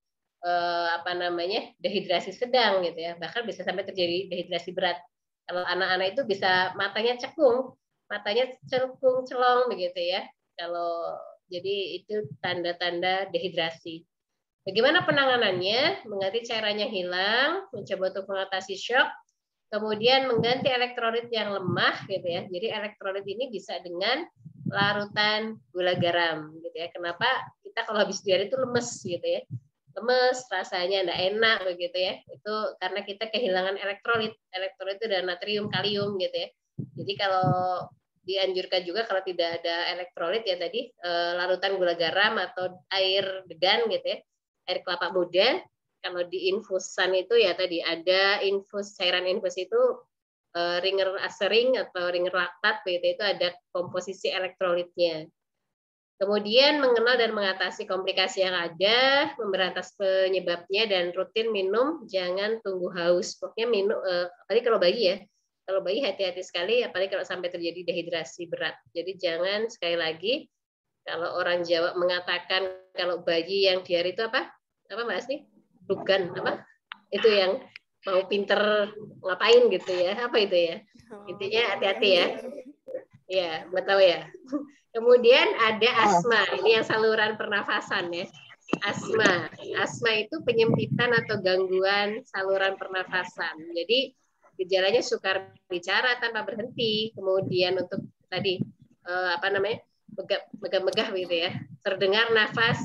dehidrasi sedang gitu ya. Bahkan bisa sampai terjadi dehidrasi berat. Kalau anak-anak itu bisa matanya cekung, matanya cekung celong begitu ya. Kalau jadi itu tanda-tanda dehidrasi. Bagaimana penanganannya? Mengganti cairannya hilang, mencoba untuk mengatasi shock, kemudian mengganti elektrolit yang lemah gitu ya. Jadi elektrolit ini bisa dengan larutan gula garam gitu ya. Kenapa kita kalau habis diare itu lemes gitu ya. Lemes, rasanya enggak enak begitu ya. Itu karena kita kehilangan elektrolit. Elektrolit itu ada natrium, kalium gitu ya. Jadi kalau dianjurkan juga kalau tidak ada elektrolit ya tadi larutan gula garam atau air degan gitu ya. Air kelapa muda. Kalau di infusan itu ya tadi ada cairan infus itu ringer asering atau ringer laktat begitu, itu ada komposisi elektrolitnya. Kemudian mengenal dan mengatasi komplikasi yang ada, memberantas penyebabnya dan rutin minum, jangan tunggu haus. Pokoknya minum, apalagi kalau bayi ya, kalau bayi hati-hati sekali, apalagi kalau sampai terjadi dehidrasi berat. Jadi jangan sekali lagi, kalau orang Jawa mengatakan kalau bayi yang diare itu apa Mbak Asni? Dugan apa? Itu yang mau pinter ngapain gitu ya? Apa itu ya? Intinya hati-hati ya. Ya, nggak tahu ya. Kemudian ada asma, ini yang saluran pernafasan ya. Asma itu penyempitan atau gangguan saluran pernafasan. Jadi gejalanya sukar bicara tanpa berhenti. Kemudian untuk tadi megah-megah gitu ya. Terdengar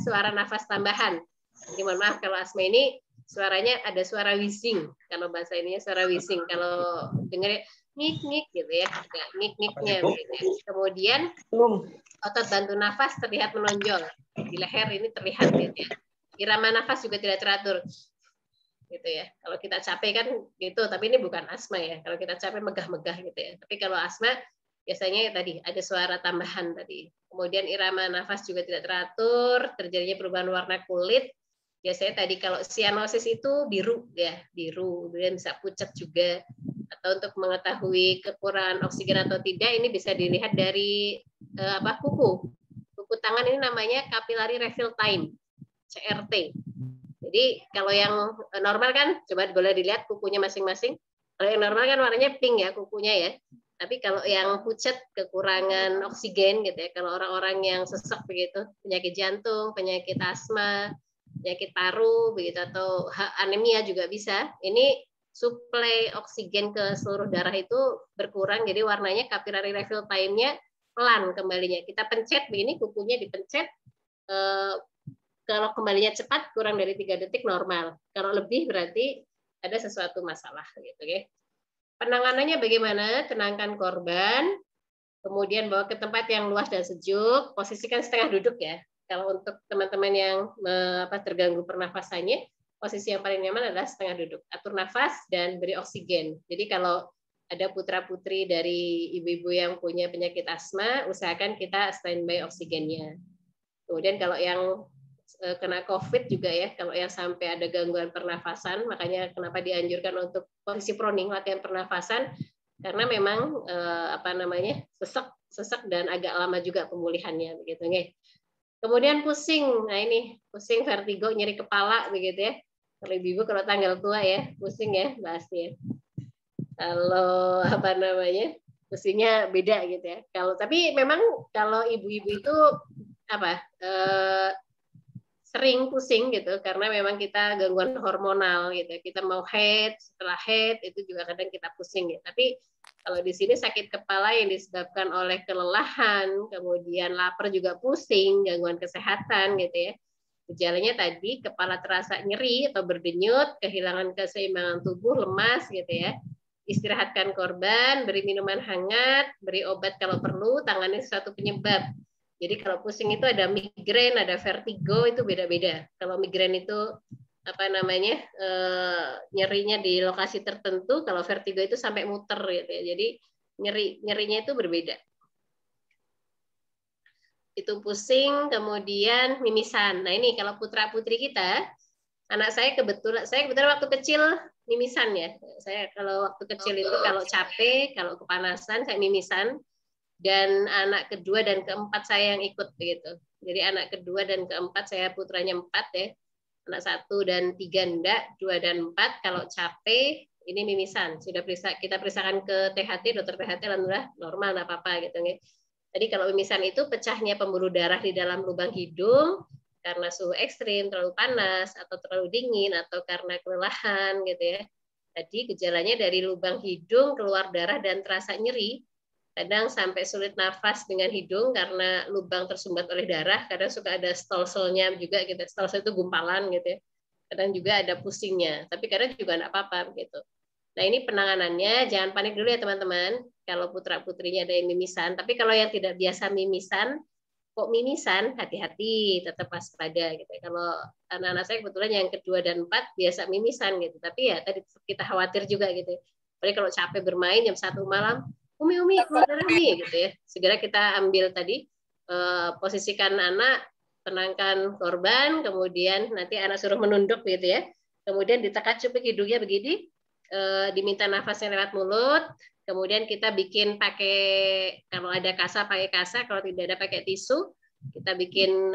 suara nafas tambahan. Jadi mohon maaf kalau asma ini suaranya ada suara wheezing. Kalau bahasa ininya suara wheezing. Kalau dengar ngik-ngik gitu ya, ada ngik-ngiknya gitu ya. Kemudian otot bantu nafas terlihat menonjol di leher, ini terlihat gitu ya. Irama nafas juga tidak teratur gitu ya. Kalau kita capek kan gitu, tapi ini bukan asma ya. Kalau kita capek megah-megah gitu ya. Tapi kalau asma biasanya tadi ada suara tambahan tadi. Kemudian irama nafas juga tidak teratur, terjadinya perubahan warna kulit. Biasanya tadi kalau sianosis itu biru ya, biru, kemudian bisa pucat juga. Atau untuk mengetahui kekurangan oksigen atau tidak, ini bisa dilihat dari kuku tangan, ini namanya capillary refill time, CRT. Jadi kalau yang normal kan coba boleh dilihat kukunya masing-masing. Kalau yang normal kan warnanya pink ya kukunya ya. Tapi kalau yang pucat kekurangan oksigen gitu ya, kalau orang-orang yang sesek begitu, penyakit jantung, penyakit asma, penyakit paru begitu, atau anemia juga bisa. Ini suplai oksigen ke seluruh darah itu berkurang, jadi warnanya capillary refill time-nya pelan kembalinya. Kita pencet begini, kukunya dipencet, kalau kembalinya cepat kurang dari 3 detik normal. Kalau lebih berarti ada sesuatu masalah gitu ya. Penanganannya bagaimana? Tenangkan korban, kemudian bawa ke tempat yang luas dan sejuk, posisikan setengah duduk ya. Kalau untuk teman-teman yang terganggu pernafasannya, posisi yang paling nyaman adalah setengah duduk. Atur nafas dan beri oksigen. Jadi kalau ada putra-putri dari ibu-ibu yang punya penyakit asma, usahakan kita standby oksigennya. Kemudian kalau yang kena COVID juga ya, kalau yang sampai ada gangguan pernafasan, makanya kenapa dianjurkan untuk posisi proning, latihan pernafasan, karena memang sesek dan agak lama juga pemulihannya begitu nggih. Kemudian pusing, nah ini pusing, vertigo, nyeri kepala begitu ya. Kalau ibu kalau tanggal tua ya pusing ya Mbak Asti ya. Kalau pusingnya beda gitu ya. Tapi memang kalau ibu-ibu itu sering pusing gitu karena memang kita gangguan hormonal gitu. Kita mau haid, setelah haid itu juga kadang kita pusing ya. Tapi kalau di sini sakit kepala yang disebabkan oleh kelelahan, kemudian lapar juga pusing, gangguan kesehatan gitu ya. Gejalanya tadi kepala terasa nyeri atau berdenyut, kehilangan keseimbangan tubuh, lemas gitu ya. Istirahatkan korban, beri minuman hangat, beri obat kalau perlu, tangani sesuatu penyebab. Jadi kalau pusing itu ada migrain, ada vertigo, itu beda-beda. Kalau migrain itu apa namanya nyerinya di lokasi tertentu, kalau vertigo itu sampai muter gitu ya. Jadi nyerinya itu berbeda. Itu pusing, kemudian mimisan. Nah ini kalau putra putri kita, anak saya kebetulan waktu kecil mimisan ya. Saya kalau waktu kecil itu kalau capek, kalau kepanasan saya mimisan. Dan anak kedua dan keempat saya yang ikut begitu. Jadi anak kedua dan keempat saya putranya 4 ya. Anak 1 dan 3 enggak, 2 dan 4 kalau capek ini mimisan. Sudah kita periksakan ke THT, dokter THT alhamdulillah normal enggak apa-apa gitu ya. Jadi kalau mimisan itu pecahnya pembuluh darah di dalam lubang hidung karena suhu ekstrim, terlalu panas atau terlalu dingin atau karena kelelahan gitu ya. Tadi gejalanya dari lubang hidung keluar darah dan terasa nyeri. Kadang sampai sulit nafas dengan hidung karena lubang tersumbat oleh darah. Kadang suka ada stolselnya juga gitu. Stolsel itu gumpalan gitu ya. Kadang juga ada pusingnya. Tapi kadang juga enggak apa-apa gitu. Nah ini penanganannya, jangan panik dulu ya teman-teman. Kalau putra-putrinya ada yang mimisan. Tapi kalau yang tidak biasa mimisan, kok mimisan, hati-hati, tetap waspada gitu. Kalau anak-anak saya kebetulan yang kedua dan 4 biasa mimisan gitu. Tapi ya tadi kita khawatir juga gitu. Apalagi kalau capek bermain jam 1 malam, Umi keluar darah nih gitu ya. Segera kita ambil tadi posisikan anak, tenangkan korban, kemudian nanti anak suruh menunduk gitu ya. Kemudian ditekan cupik hidungnya begini, diminta nafasnya lewat mulut. Kemudian kita bikin pakai kalau ada kasa pakai kasa, kalau tidak ada pakai tisu. Kita bikin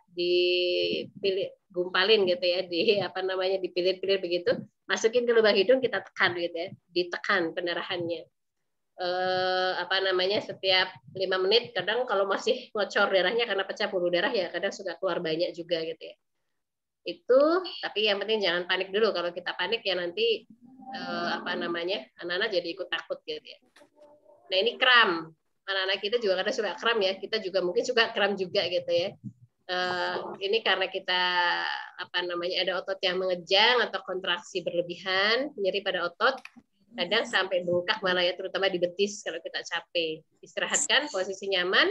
dipilih gumpalin gitu ya, dipilir-pilir begitu, masukin ke lubang hidung, kita tekan gitu ya, ditekan pendarahannya. Setiap 5 menit, kadang kalau masih ngocor darahnya karena pecah pembuluh darah ya kadang suka keluar banyak juga gitu ya. Itu tapi yang penting jangan panik dulu. Kalau kita panik ya nanti anak-anak jadi ikut takut gitu ya. Nah ini kram, anak-anak kita juga kadang suka kram ya, kita juga mungkin suka kram juga gitu ya. Ini karena kita ada otot yang mengejang atau kontraksi berlebihan, nyeri pada otot. Kadang sampai bengkak malah ya, terutama di betis kalau kita capek. Istirahatkan, posisi nyaman,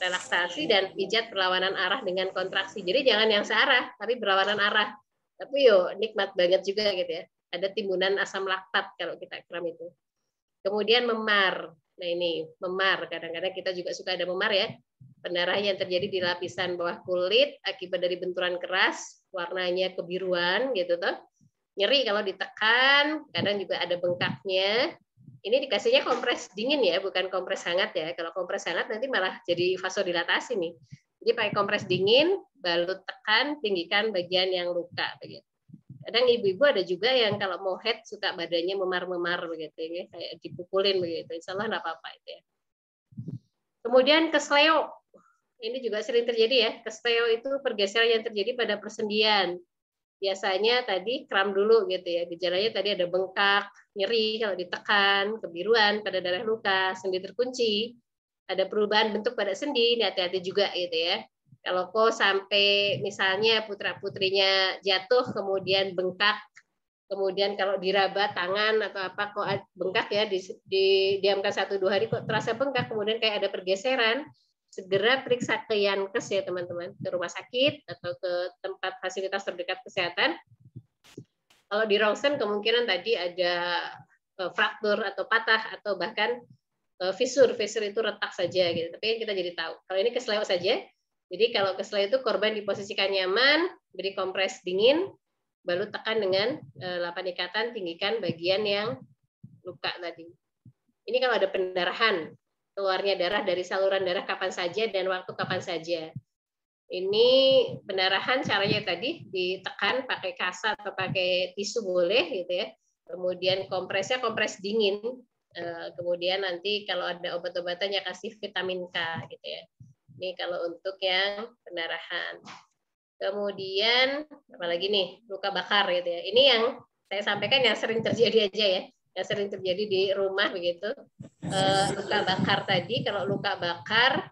relaksasi, dan pijat perlawanan arah dengan kontraksi. Jadi jangan yang searah, tapi berlawanan arah. Tapi nikmat banget juga gitu ya. Ada timbunan asam laktat kalau kita kram itu. Kemudian memar. Nah ini, memar. Kadang-kadang kita juga suka ada memar ya. Pendarahan yang terjadi di lapisan bawah kulit akibat dari benturan keras, warnanya kebiruan gitu toh. Nyeri kalau ditekan, kadang juga ada bengkaknya. Ini dikasihnya kompres dingin ya, bukan kompres hangat ya. Kalau kompres hangat nanti malah jadi vasodilatasi nih. Jadi pakai kompres dingin, balut tekan, tinggikan bagian yang luka begitu. Kadang ibu-ibu ada juga yang kalau mau head suka badannya memar-memar begitu ya, kayak dipukulin begitu. Insya Allah nggak apa-apa itu ya. Kemudian kesleo. Ini juga sering terjadi ya. Kesleo itu pergeseran yang terjadi pada persendian. Biasanya tadi kram dulu gitu ya. Gejalanya tadi ada bengkak, nyeri kalau ditekan, kebiruan pada darah luka, sendi terkunci, ada perubahan bentuk pada sendi, ini hati-hati juga gitu ya. Kalau kok sampai misalnya putra-putrinya jatuh kemudian bengkak, kemudian kalau diraba tangan atau apa kok bengkak ya, didiamkan 1-2 hari kok terasa bengkak, kemudian kayak ada pergeseran, segera periksa ke Yankes ya teman-teman, ke rumah sakit atau ke tempat fasilitas terdekat kesehatan. Kalau di rongsen kemungkinan tadi ada fraktur atau patah atau bahkan fisur itu retak saja gitu. Tapi kita jadi tahu. Kalau ini kesleo saja. Jadi kalau kesleo itu korban diposisikan nyaman, beri kompres dingin, baru tekan dengan lapan ikatan, tinggikan bagian yang luka tadi. Ini kalau ada pendarahan, keluarnya darah dari saluran darah kapan saja dan waktu kapan saja. Ini pendarahan caranya tadi ditekan pakai kasa atau pakai tisu boleh gitu ya. Kemudian kompresnya kompres dingin. Kemudian nanti kalau ada obat-obatannya kasih vitamin K gitu ya. Ini kalau untuk yang pendarahan. Kemudian apalagi nih, luka bakar gitu ya. Ini yang saya sampaikan yang sering terjadi aja ya, yang sering terjadi di rumah begitu. Luka bakar tadi, kalau luka bakar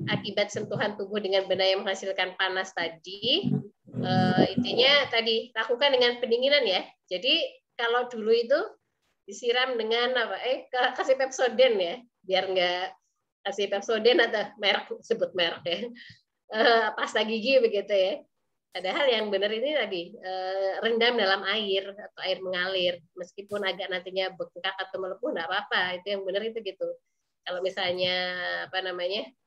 akibat sentuhan tubuh dengan benda yang menghasilkan panas tadi, intinya tadi lakukan dengan pendinginan ya. Jadi kalau dulu itu disiram dengan kasih Pepsodent ya, biar nggak kasih Pepsodent atau merek, sebut merek ya, pasta gigi begitu ya. Padahal yang benar ini tadi rendam dalam air atau air mengalir, meskipun agak nantinya bengkak atau melepuh nggak apa-apa, itu yang benar itu gitu. Kalau misalnya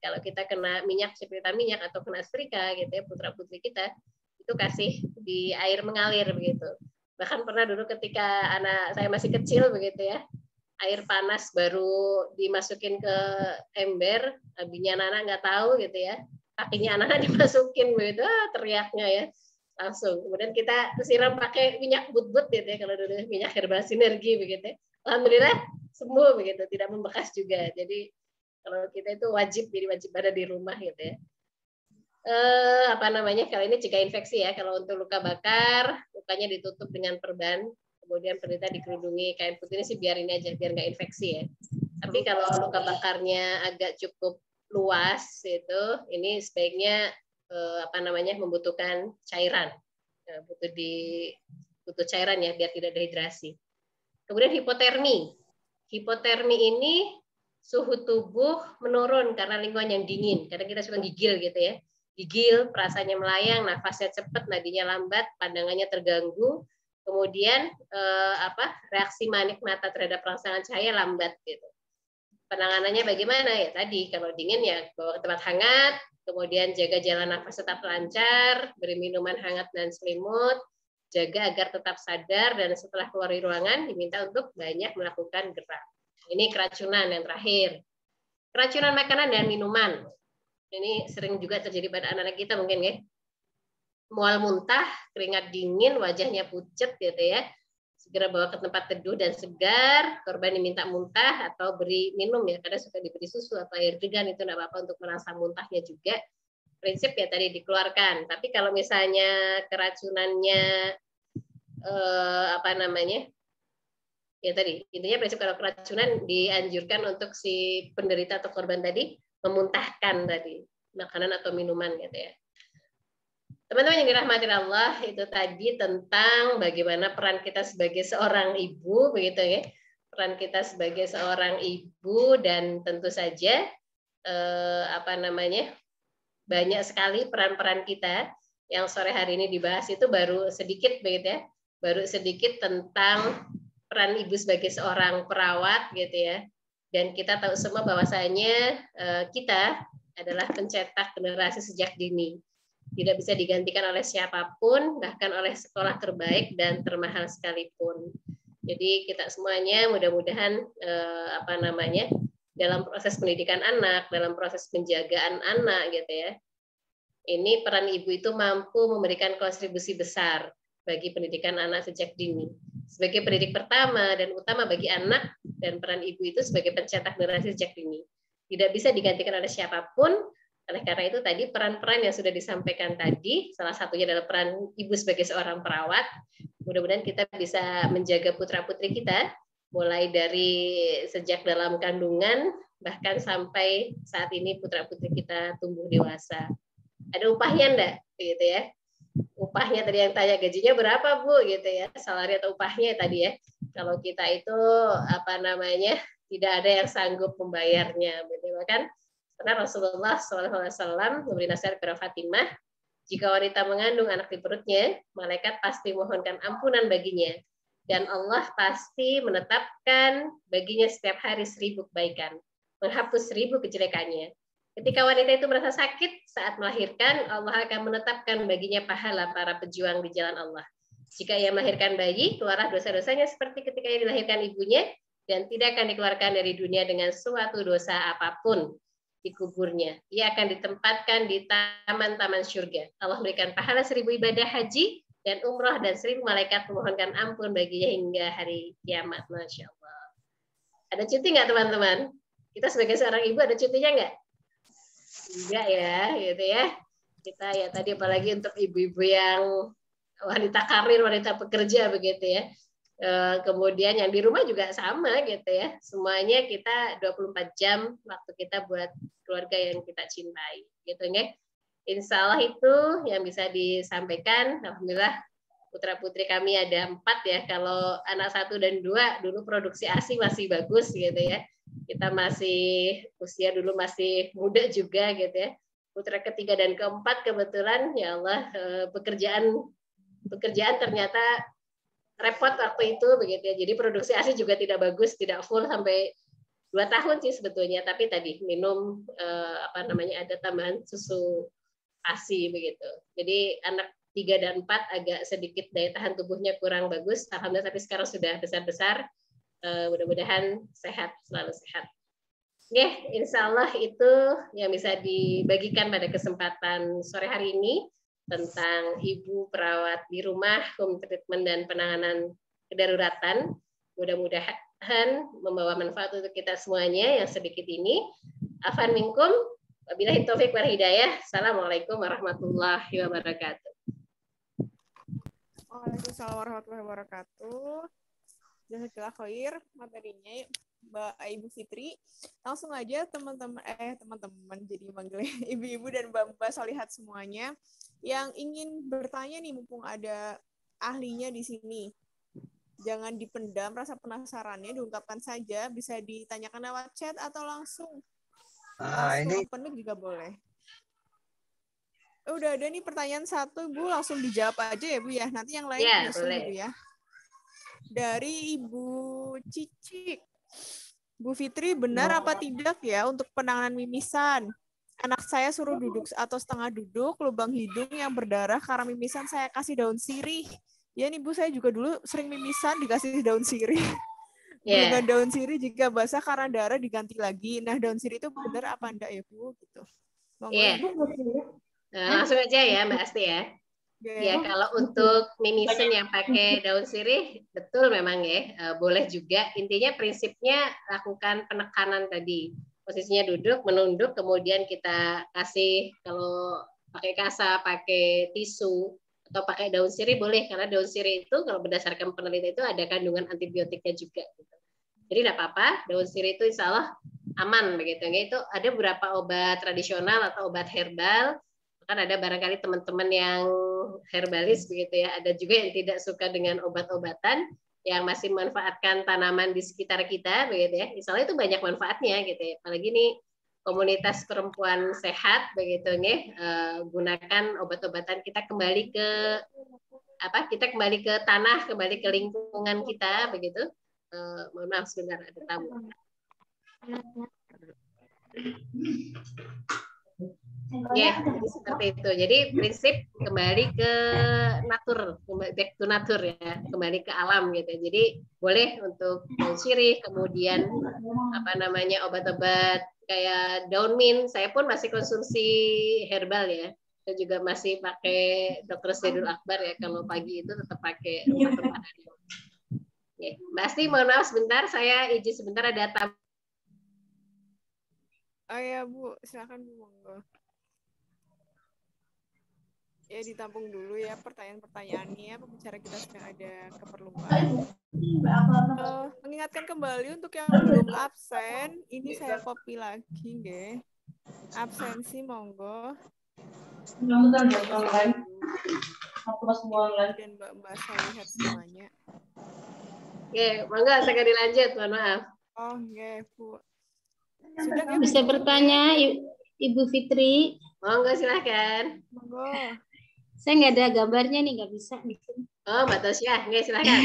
kalau kita kena minyak, cipratan minyak atau kena setrika gitu ya, putra putri kita itu kasih di air mengalir begitu. Bahkan pernah dulu ketika anak saya masih kecil begitu ya, air panas baru dimasukin ke ember, abinya anak nggak tahu gitu ya, kakinya anak dimasukin begitu, teriaknya ya langsung. Kemudian kita siram pakai minyak but-but gitu ya, kalau dulu minyak herbal sinergi begitu ya. Alhamdulillah sembuh begitu, tidak membekas juga. Jadi kalau kita itu wajib ada di rumah gitu ya. Kalau ini cegah infeksi ya. Kalau untuk luka bakar, lukanya ditutup dengan perban, kemudian penderita dikerudungi kain putih. Ini sih biar ini aja, biar nggak infeksi ya. Tapi kalau luka bakarnya agak cukup luas itu, ini sebaiknya membutuhkan cairan, butuh cairan ya, biar tidak dehidrasi. Kemudian hipotermi. Hipotermi ini suhu tubuh menurun karena lingkungan yang dingin. Kadang kita suka gigil gitu ya. Gigil, perasaannya melayang, nafasnya cepat, nadinya lambat, pandangannya terganggu. Kemudian reaksi manik mata terhadap rangsangan cahaya lambat gitu. Penanganannya bagaimana ya? Tadi kalau dingin ya bawa ke tempat hangat, kemudian jaga jalan nafas tetap lancar, beri minuman hangat dan selimut, jaga agar tetap sadar, dan setelah keluar dari ruangan diminta untuk banyak melakukan gerak. Ini keracunan yang terakhir. Keracunan makanan dan minuman. Ini sering juga terjadi pada anak-anak kita mungkin ya. Mual muntah, keringat dingin, wajahnya pucat gitu ya. Segera bawa ke tempat teduh dan segar, korban diminta muntah atau beri minum ya, karena suka diberi susu atau air degan, itu tidak apa-apa untuk merangsang muntahnya juga. Prinsip ya tadi dikeluarkan. Tapi kalau misalnya keracunannya ya tadi intinya prinsip kalau keracunan dianjurkan untuk si penderita atau korban tadi memuntahkan tadi makanan atau minuman gitu ya. Teman-teman yang dirahmati Allah, itu tadi tentang bagaimana peran kita sebagai seorang ibu begitu ya. Peran kita sebagai seorang ibu, dan tentu saja banyak sekali peran-peran kita yang sore hari ini dibahas itu baru sedikit begitu ya. Baru sedikit tentang peran ibu sebagai seorang perawat gitu ya. Dan kita tahu semua bahwasanya kita adalah pencetak generasi sejak dini. Tidak bisa digantikan oleh siapapun, bahkan oleh sekolah terbaik dan termahal sekalipun. Jadi kita semuanya mudah-mudahan dalam proses pendidikan anak, dalam proses penjagaan anak gitu ya. Ini peran ibu itu mampu memberikan kontribusi besar bagi pendidikan anak sejak dini. Sebagai pendidik pertama dan utama bagi anak, dan peran ibu itu sebagai pencetak generasi sejak dini. Tidak bisa digantikan oleh siapapun. Oleh karena itu tadi peran-peran yang sudah disampaikan tadi, salah satunya adalah peran ibu sebagai seorang perawat. Mudah-mudahan kita bisa menjaga putra-putri kita, mulai dari sejak dalam kandungan, bahkan sampai saat ini putra-putri kita tumbuh dewasa. Ada upahnya enggak? Gitu ya. Upahnya tadi yang tanya, gajinya berapa Bu gitu ya, salari atau upahnya tadi ya. Kalau kita itu tidak ada yang sanggup membayarnya, betul kan? Karena Rasulullah SAW memberi nasihat kepada Fatimah, jika wanita mengandung anak di perutnya, malaikat pasti mohonkan ampunan baginya, dan Allah pasti menetapkan baginya setiap hari 1000 kebaikan, menghapus 1000 kejelekannya. Ketika wanita itu merasa sakit saat melahirkan, Allah akan menetapkan baginya pahala para pejuang di jalan Allah. Jika ia melahirkan bayi, keluarlah dosa-dosanya seperti ketika ia dilahirkan ibunya, dan tidak akan dikeluarkan dari dunia dengan suatu dosa apapun di kuburnya. Ia akan ditempatkan di taman-taman surga. Allah memberikan pahala 1000 ibadah haji dan umrah, dan 1000 malaikat memohonkan ampun baginya hingga hari kiamat. Masya Allah. Ada cuti nggak teman-teman? Kita sebagai seorang ibu ada cutinya nggak? Enggak ya, gitu ya. Kita ya tadi apalagi untuk ibu-ibu yang wanita karir, wanita pekerja begitu ya. Kemudian yang di rumah juga sama gitu ya. Semuanya kita 24 jam waktu kita buat keluarga yang kita cintai gitu ya. Insya Allah itu yang bisa disampaikan. Alhamdulillah putra-putri kami ada 4 ya. Kalau anak 1 dan 2 dulu produksi ASI masih bagus gitu ya. Kita masih usia dulu masih muda juga gitu ya. Putra ketiga dan keempat kebetulan ya Allah pekerjaan ternyata repot waktu itu begitu ya. Jadi produksi ASI juga tidak bagus, tidak full sampai 2 tahun sih sebetulnya. Tapi tadi minum ada tambahan susu ASI begitu. Jadi anak 3 dan 4 agak sedikit daya tahan tubuhnya kurang bagus. Alhamdulillah tapi sekarang sudah besar-besar. Mudah-mudahan sehat, selalu sehat. Insya Allah itu yang bisa dibagikan pada kesempatan sore hari ini tentang ibu perawat di rumah, home treatment dan penanganan kedaruratan. Mudah-mudahan membawa manfaat untuk kita semuanya yang sedikit ini. Afan minkum, wabillahi taufiq wal hidayah. Assalamualaikum warahmatullahi wabarakatuh. Waalaikumsalam warahmatullahi wabarakatuh. Jazakallah khair materinya Mbak Ibu Fitri. Langsung aja teman-teman jadi manggil ibu-ibu dan mbak-mbak solihat semuanya yang ingin bertanya nih mumpung ada ahlinya di sini. Jangan dipendam rasa penasarannya, diungkapkan saja, bisa ditanyakan lewat chat atau langsung open mic juga boleh. Udah ada nih pertanyaan 1, Bu, langsung dijawab aja ya Bu ya. Nanti yang lain nyusul gitu ya. Dari Ibu Cicik. Bu Fitri, benar apa tidak ya untuk penanganan mimisan? Anak saya suruh duduk atau setengah duduk, lubang hidung yang berdarah karena mimisan saya kasih daun sirih. Ya nih Bu, saya juga dulu sering mimisan dikasih daun sirih. Dengan daun sirih jika basah karena darah diganti lagi. Nah, daun sirih itu benar apa enggak ya Bu? Gitu. Langsung aja ya Mbak Asti ya. Ya, kalau untuk mimisan yang pakai daun sirih, betul memang ya, boleh juga. Intinya prinsipnya lakukan penekanan tadi. Posisinya duduk, menunduk, kemudian kita kasih, kalau pakai kasa, pakai tisu, atau pakai daun sirih boleh, karena daun sirih itu kalau berdasarkan penelitian itu ada kandungan antibiotiknya juga. Gitu. Jadi tidak apa-apa, daun sirih itu insya Allah aman begitu. Itu ada beberapa obat tradisional atau obat herbal. Kan ada barangkali teman-teman yang herbalis begitu ya, ada juga yang tidak suka dengan obat-obatan, yang masih memanfaatkan tanaman di sekitar kita begitu ya. Misalnya itu banyak manfaatnya gitu ya. Apalagi nih komunitas perempuan sehat begitu nih, gunakan obat-obatan, kita kembali ke tanah, kembali ke lingkungan kita begitu. Mohon maaf sebentar ada tamu. Ya, jadi seperti itu. Jadi prinsip kembali ke natur, back to nature ya, kembali ke alam gitu. Jadi boleh untuk daun sirih, kemudian obat-obat kayak daun mint. Saya pun masih konsumsi herbal ya. Saya juga masih pakai Dr. Saidul Akbar ya. Kalau pagi itu tetap pakai obat-obatan. Ya, Mbak Asti, mohon maaf sebentar, saya izin sebentar ada tamu. Oh ya Bu, silakan Bu, monggo. Ya ditampung dulu ya pertanyaan-pertanyaannya, pembicara kita sedang ada keperluan. Mengingatkan kembali untuk yang belum absen, ini saya copy lagi nggih. Absensi monggo. Dan Mbak Solihat semuanya. Oke, monggo saya dilanjut, mohon maaf. Oh nggih Bu. Sudah bisa bertanya Ibu Fitri? Monggo silahkan. Monggo. Saya nggak ada gambarnya nih, nggak bisa di sini. Oh, Mbak Tosya, nggak silakan.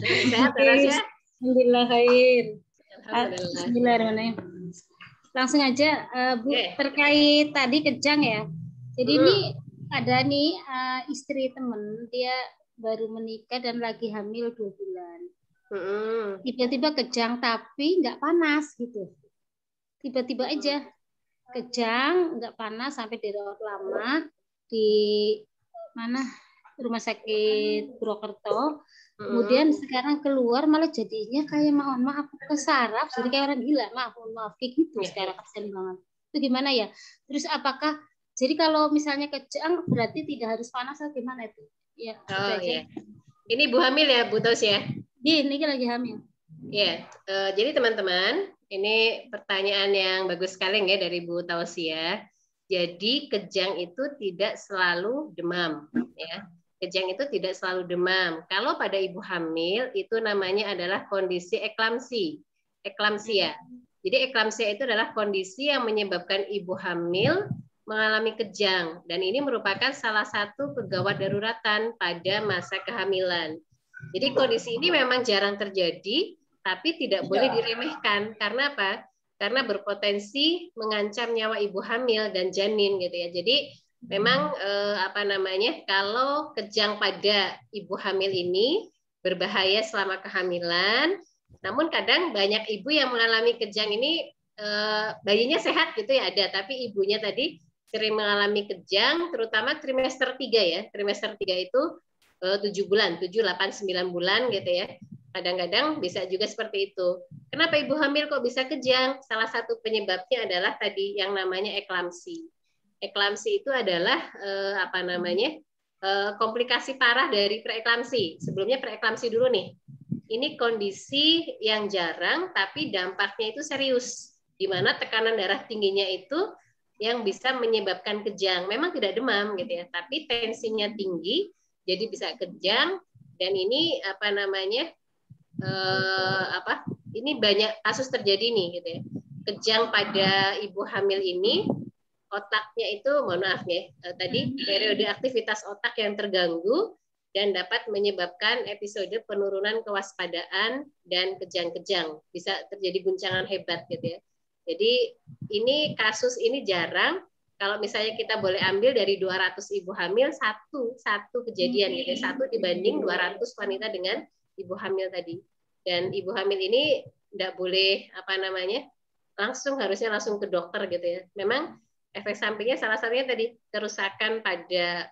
Sehat, Mbak Tosya? Alhamdulillah khair. Alhamdulillah. Bismillahirrahmanirrahim. Langsung aja, Bu, terkait tadi kejang ya. Jadi ini ada nih istri temen, dia baru menikah dan lagi hamil 2 bulan. Tiba-tiba kejang tapi nggak panas gitu. Tiba-tiba aja kejang, nggak panas, sampai dirawat lama di rumah sakit Purwokerto. Kemudian sekarang keluar malah jadinya kayak mohon maaf kesaraf, jadi kayak orang gila, maaf kayak gitu sekarang kasian banget. Itu gimana ya? Terus apakah jadi kalau misalnya kejang berarti tidak harus panas atau gimana itu? Ya, oh iya. Ini ibu hamil ya, Bu Tos ya? Iya, ini lagi hamil. Ya, jadi teman-teman, ini pertanyaan yang bagus sekali ya dari Bu Tausia. Jadi kejang itu tidak selalu demam, ya. Kejang itu tidak selalu demam. Kalau pada ibu hamil itu namanya adalah kondisi eklamsi, eklamsia. Jadi eklamsia itu adalah kondisi yang menyebabkan ibu hamil mengalami kejang, dan ini merupakan salah satu kegawat daruratan pada masa kehamilan. Jadi kondisi ini memang jarang terjadi, tapi tidak boleh diremehkan. Karena apa? Karena berpotensi mengancam nyawa ibu hamil dan janin gitu ya. Jadi memang kalau kejang pada ibu hamil ini berbahaya selama kehamilan. Namun kadang banyak ibu yang mengalami kejang ini bayinya sehat gitu ya ada, tapi ibunya tadi sering mengalami kejang, terutama trimester 3 ya. Trimester 3 itu 7 bulan, 7, 8, 9 bulan gitu ya. Kadang-kadang bisa juga seperti itu. Kenapa ibu hamil kok bisa kejang? Salah satu penyebabnya adalah tadi yang namanya eklamsi. Eklamsi itu adalah komplikasi parah dari preeklamsi. Sebelumnya preeklamsi dulu nih. Ini kondisi yang jarang tapi dampaknya itu serius, di mana tekanan darah tingginya itu yang bisa menyebabkan kejang. Memang tidak demam gitu ya, tapi tensinya tinggi, jadi bisa kejang. Dan ini ini banyak kasus terjadi nih gitu ya. Kejang pada ibu hamil ini, otaknya itu, mohon maaf ya, tadi periode aktivitas otak yang terganggu dan dapat menyebabkan episode penurunan kewaspadaan dan kejang-kejang. Bisa terjadi guncangan hebat gitu ya. Jadi ini kasus ini jarang. Kalau misalnya kita boleh ambil dari 200 ibu hamil, satu kejadian gitu ya. 1 dibanding 200 wanita dengan ibu hamil tadi. Dan ibu hamil ini tidak boleh harusnya langsung ke dokter gitu ya. Memang efek sampingnya salah satunya tadi kerusakan pada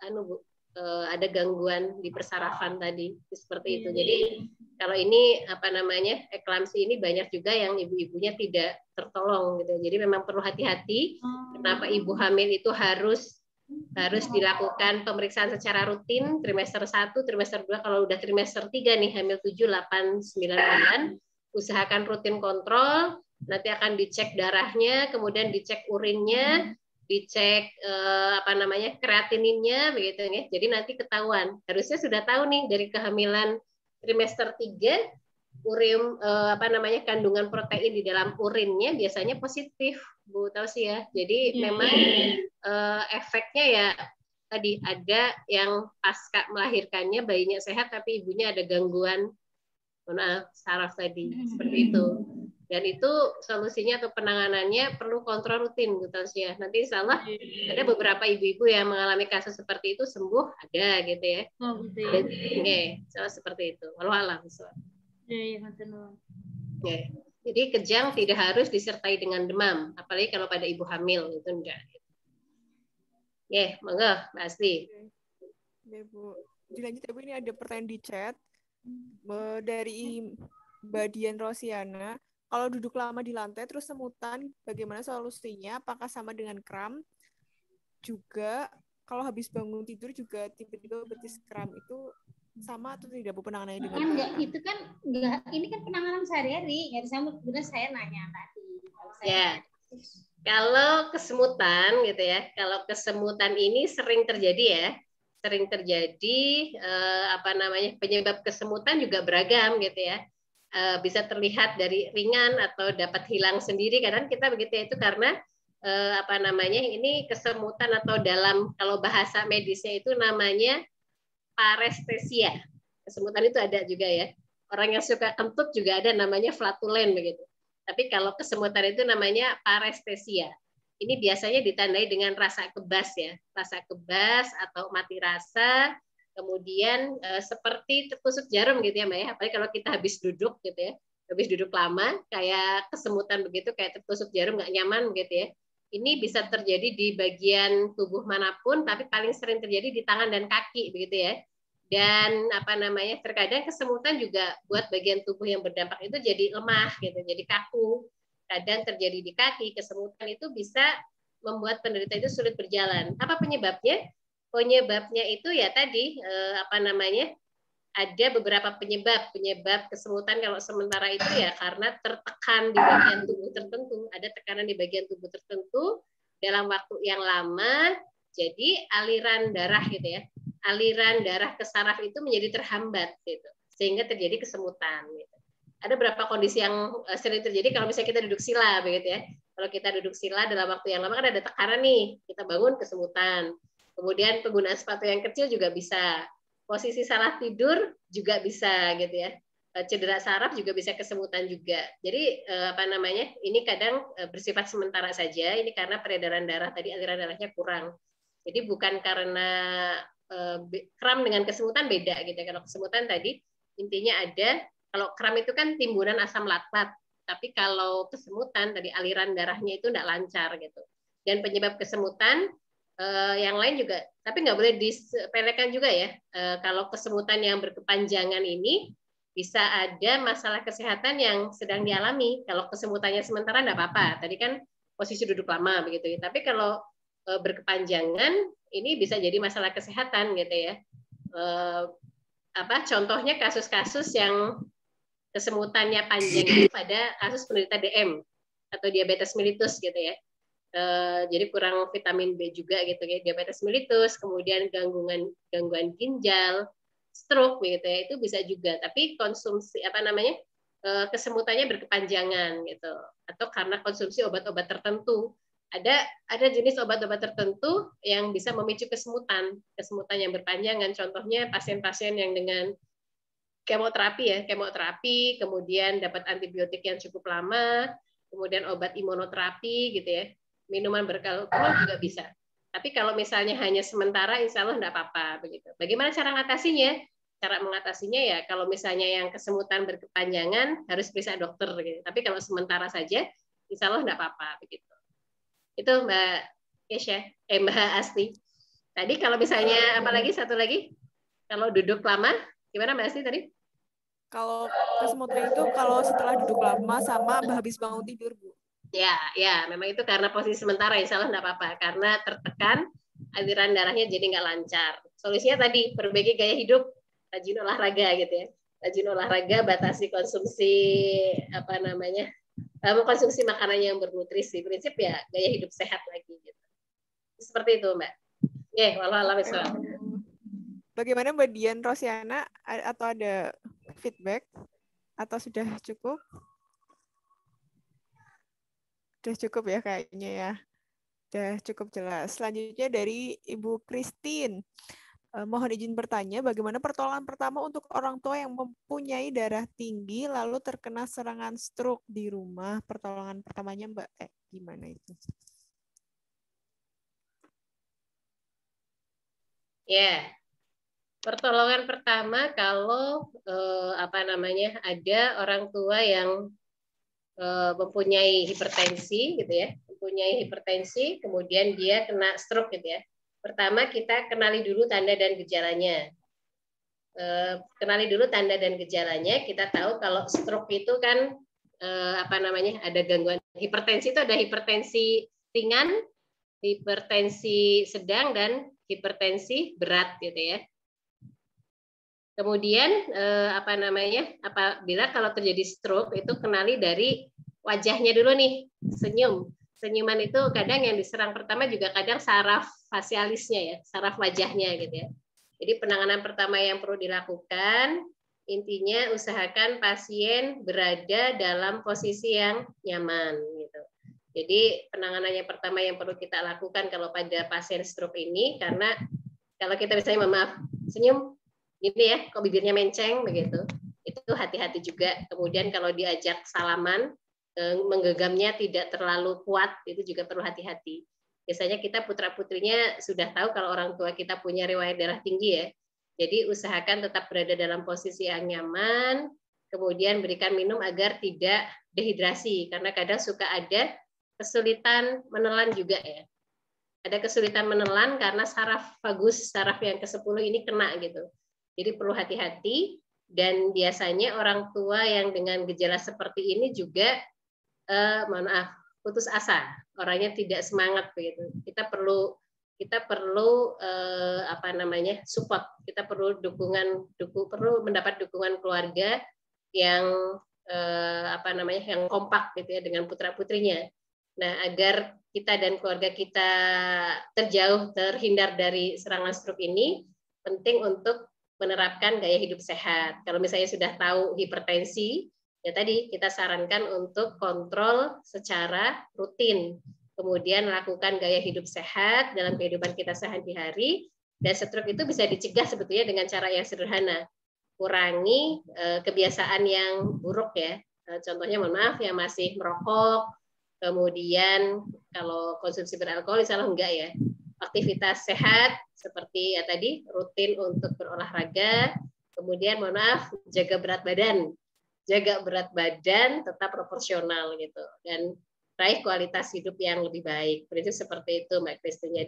ada gangguan di persarafan tadi seperti itu. Jadi kalau ini eklamsi ini banyak juga yang ibu-ibunya tidak tertolong gitu. Jadi memang perlu hati-hati. Kenapa ibu hamil itu harus dilakukan pemeriksaan secara rutin trimester 1, trimester 2, kalau udah trimester 3 nih hamil 7, 8, 9 bulan, usahakan rutin kontrol, nanti akan dicek darahnya, kemudian dicek urinnya, dicek kreatininnya begitu ya. Jadi nanti ketahuan. Harusnya sudah tahu nih dari kehamilan trimester 3 kandungan protein di dalam urinnya biasanya positif, Bu Tausia. Jadi memang efeknya ya tadi ada yang pasca melahirkannya bayinya sehat tapi ibunya ada gangguan saraf tadi seperti itu. Dan itu solusinya atau penanganannya perlu kontrol rutin, Bu Tausia. Nanti insya Allah ada beberapa ibu-ibu yang mengalami kasus seperti itu sembuh ada gitu ya. Oh gitu ya. Seperti itu. Wallahualam. Iya. Jadi kejang tidak harus disertai dengan demam, apalagi kalau pada ibu hamil itu enggak. Monggo, Mbak Asli. Oke, Bu. Dilanjut ya Bu, ini ada pertanyaan di chat dari Mbak Dian Rosiana. Kalau duduk lama di lantai terus semutan, bagaimana solusinya? Apakah sama dengan kram? Juga kalau habis bangun tidur juga tiba-tiba betis kram itu sama atau tidak Bu penanganannya dengan enggak, itu kan enggak, ini kan penanganan sehari-hari. Ya sama benar saya nanya tadi. Kalau kesemutan gitu ya. Kalau kesemutan ini sering terjadi ya. Sering terjadi penyebab kesemutan juga beragam gitu ya. Bisa terlihat dari ringan atau dapat hilang sendiri. Kadang kita begitu ya, itu karena ini kesemutan atau dalam kalau bahasa medisnya itu namanya parestesia. Kesemutan itu ada juga ya. Orang yang suka kentut juga ada namanya flatulen begitu. Tapi kalau kesemutan itu namanya parestesia. Ini biasanya ditandai dengan rasa kebas ya. Rasa kebas atau mati rasa. Kemudian seperti tertusuk jarum gitu ya Mbak ya. Apalagi kalau kita habis duduk gitu ya. Habis duduk lama kayak kesemutan begitu, kayak tertusuk jarum nggak nyaman gitu ya. Ini bisa terjadi di bagian tubuh manapun, tapi paling sering terjadi di tangan dan kaki begitu ya. Dan terkadang kesemutan juga buat bagian tubuh yang berdampak itu jadi lemah gitu, jadi kaku. kadang terjadi di kaki, kesemutan itu bisa membuat penderita itu sulit berjalan. Apa penyebabnya? Penyebabnya itu ya tadi ada beberapa penyebab kesemutan kalau sementara itu ya karena tertekan di bagian tubuh tertentu, ada tekanan di bagian tubuh tertentu dalam waktu yang lama, jadi aliran darah gitu ya, aliran darah ke saraf itu menjadi terhambat gitu, sehingga terjadi kesemutan. Gitu. Ada beberapa kondisi yang sering terjadi kalau misalnya kita duduk sila begitu ya. Kalau kita duduk sila dalam waktu yang lama kan ada tekanan nih, kita bangun kesemutan. Kemudian penggunaan sepatu yang kecil juga bisa. Posisi salah tidur juga bisa gitu ya. Cedera saraf juga bisa kesemutan juga. Jadi ini kadang bersifat sementara saja. Ini karena peredaran darah tadi, aliran darahnya kurang. Jadi bukan karena kram dengan kesemutan beda gitu. Kalau kesemutan tadi intinya ada. Kalau kram itu kan timbunan asam laktat, tapi kalau kesemutan tadi aliran darahnya itu tidak lancar gitu. Dan penyebab kesemutan yang lain juga, tapi nggak boleh disepelekan juga ya. Kalau kesemutan yang berkepanjangan ini bisa ada masalah kesehatan yang sedang dialami. Kalau kesemutannya sementara nggak apa-apa. Tadi kan posisi duduk lama begitu ya. Tapi kalau berkepanjangan ini bisa jadi masalah kesehatan gitu ya. Contohnya kasus-kasus yang kesemutannya panjang pada kasus penderita DM atau diabetes mellitus gitu ya. Jadi kurang vitamin B juga gitu ya, diabetes mellitus, kemudian gangguan ginjal, stroke gitu ya, itu bisa juga. Tapi konsumsi kesemutannya berkepanjangan gitu, atau karena konsumsi obat-obat tertentu. Ada jenis obat-obat tertentu yang bisa memicu kesemutan yang berpanjangan. Contohnya pasien-pasien yang dengan kemoterapi, kemudian dapat antibiotik yang cukup lama, kemudian obat imunoterapi gitu ya, minuman beralkohol juga bisa. Tapi kalau misalnya hanya sementara, insya Allah enggak apa-apa begitu. Bagaimana cara mengatasinya? Cara mengatasinya ya kalau misalnya yang kesemutan berkepanjangan harus periksa dokter gitu. Tapi kalau sementara saja, insya Allah enggak apa-apa begitu. Itu Mbak Kesha, Mbak Asti. Tadi kalau misalnya apalagi satu lagi, kalau duduk lama, gimana Mbak Asti tadi? Kalau kesemutan itu kalau setelah duduk lama sama habis bangun tidur, Bu. Ya, memang itu karena posisi sementara, insya Allah enggak apa-apa. Karena tertekan, aliran darahnya jadi nggak lancar. Solusinya tadi, perbaiki gaya hidup, rajin olahraga gitu ya. Rajin olahraga, batasi konsumsi mengkonsumsi makanan yang bernutrisi. Prinsip ya gaya hidup sehat lagi gitu. Seperti itu, Mbak. Wallahu a'lam bishawab. Bagaimana Mbak Dian Rosiana, atau ada feedback atau sudah cukup? Sudah cukup ya kayaknya ya. Sudah cukup jelas. Selanjutnya dari Ibu Christine. Mohon izin bertanya, bagaimana pertolongan pertama untuk orang tua yang mempunyai darah tinggi lalu terkena serangan stroke di rumah? Pertolongan pertamanya Mbak, gimana itu? Ya, pertolongan pertama kalau ada orang tua yang mempunyai hipertensi gitu ya, kemudian dia kena stroke gitu ya. Pertama kita kenali dulu tanda dan gejalanya. Kita tahu kalau stroke itu kan ada gangguan hipertensi, itu ada hipertensi ringan, hipertensi sedang, dan hipertensi berat gitu ya. Kemudian apabila kalau terjadi stroke itu kenali dari wajahnya dulu nih, senyuman itu kadang yang diserang pertama juga kadang saraf fasialisnya ya, saraf wajahnya gitu ya. Jadi penanganan pertama yang perlu dilakukan intinya usahakan pasien berada dalam posisi yang nyaman gitu. Jadi penanganan yang pertama yang perlu kita lakukan kalau pada pasien stroke ini, karena kalau kita misalnya senyum gini ya, kok bibirnya menceng begitu, itu hati-hati juga. Kemudian kalau diajak salaman, menggenggamnya tidak terlalu kuat, itu juga perlu hati-hati. Biasanya kita putra-putrinya sudah tahu kalau orang tua kita punya riwayat darah tinggi ya. Jadi usahakan tetap berada dalam posisi yang nyaman, kemudian berikan minum agar tidak dehidrasi, karena kadang suka ada kesulitan menelan juga ya. Ada kesulitan menelan karena saraf vagus, saraf yang ke-10 ini kena gitu. Jadi perlu hati-hati, dan biasanya orang tua yang dengan gejala seperti ini juga putus asa, orangnya tidak semangat begitu. Kita perlu support, kita perlu perlu mendapat dukungan keluarga yang yang kompak gitu ya dengan putra-putrinya. Nah, agar kita dan keluarga kita terhindar dari serangan stroke ini, penting untuk menerapkan gaya hidup sehat. Kalau misalnya sudah tahu hipertensi, ya tadi kita sarankan untuk kontrol secara rutin. Kemudian lakukan gaya hidup sehat dalam kehidupan kita sehari-hari, dan stroke itu bisa dicegah sebetulnya dengan cara yang sederhana. Kurangi kebiasaan yang buruk ya. Contohnya mohon maaf yang masih merokok, kemudian kalau konsumsi beralkohol insya Allah enggak ya. Aktivitas sehat seperti ya tadi rutin untuk berolahraga, kemudian mohon maaf jaga berat badan tetap proporsional gitu, dan raih kualitas hidup yang lebih baik. Prinsip seperti itu Mbak Christine.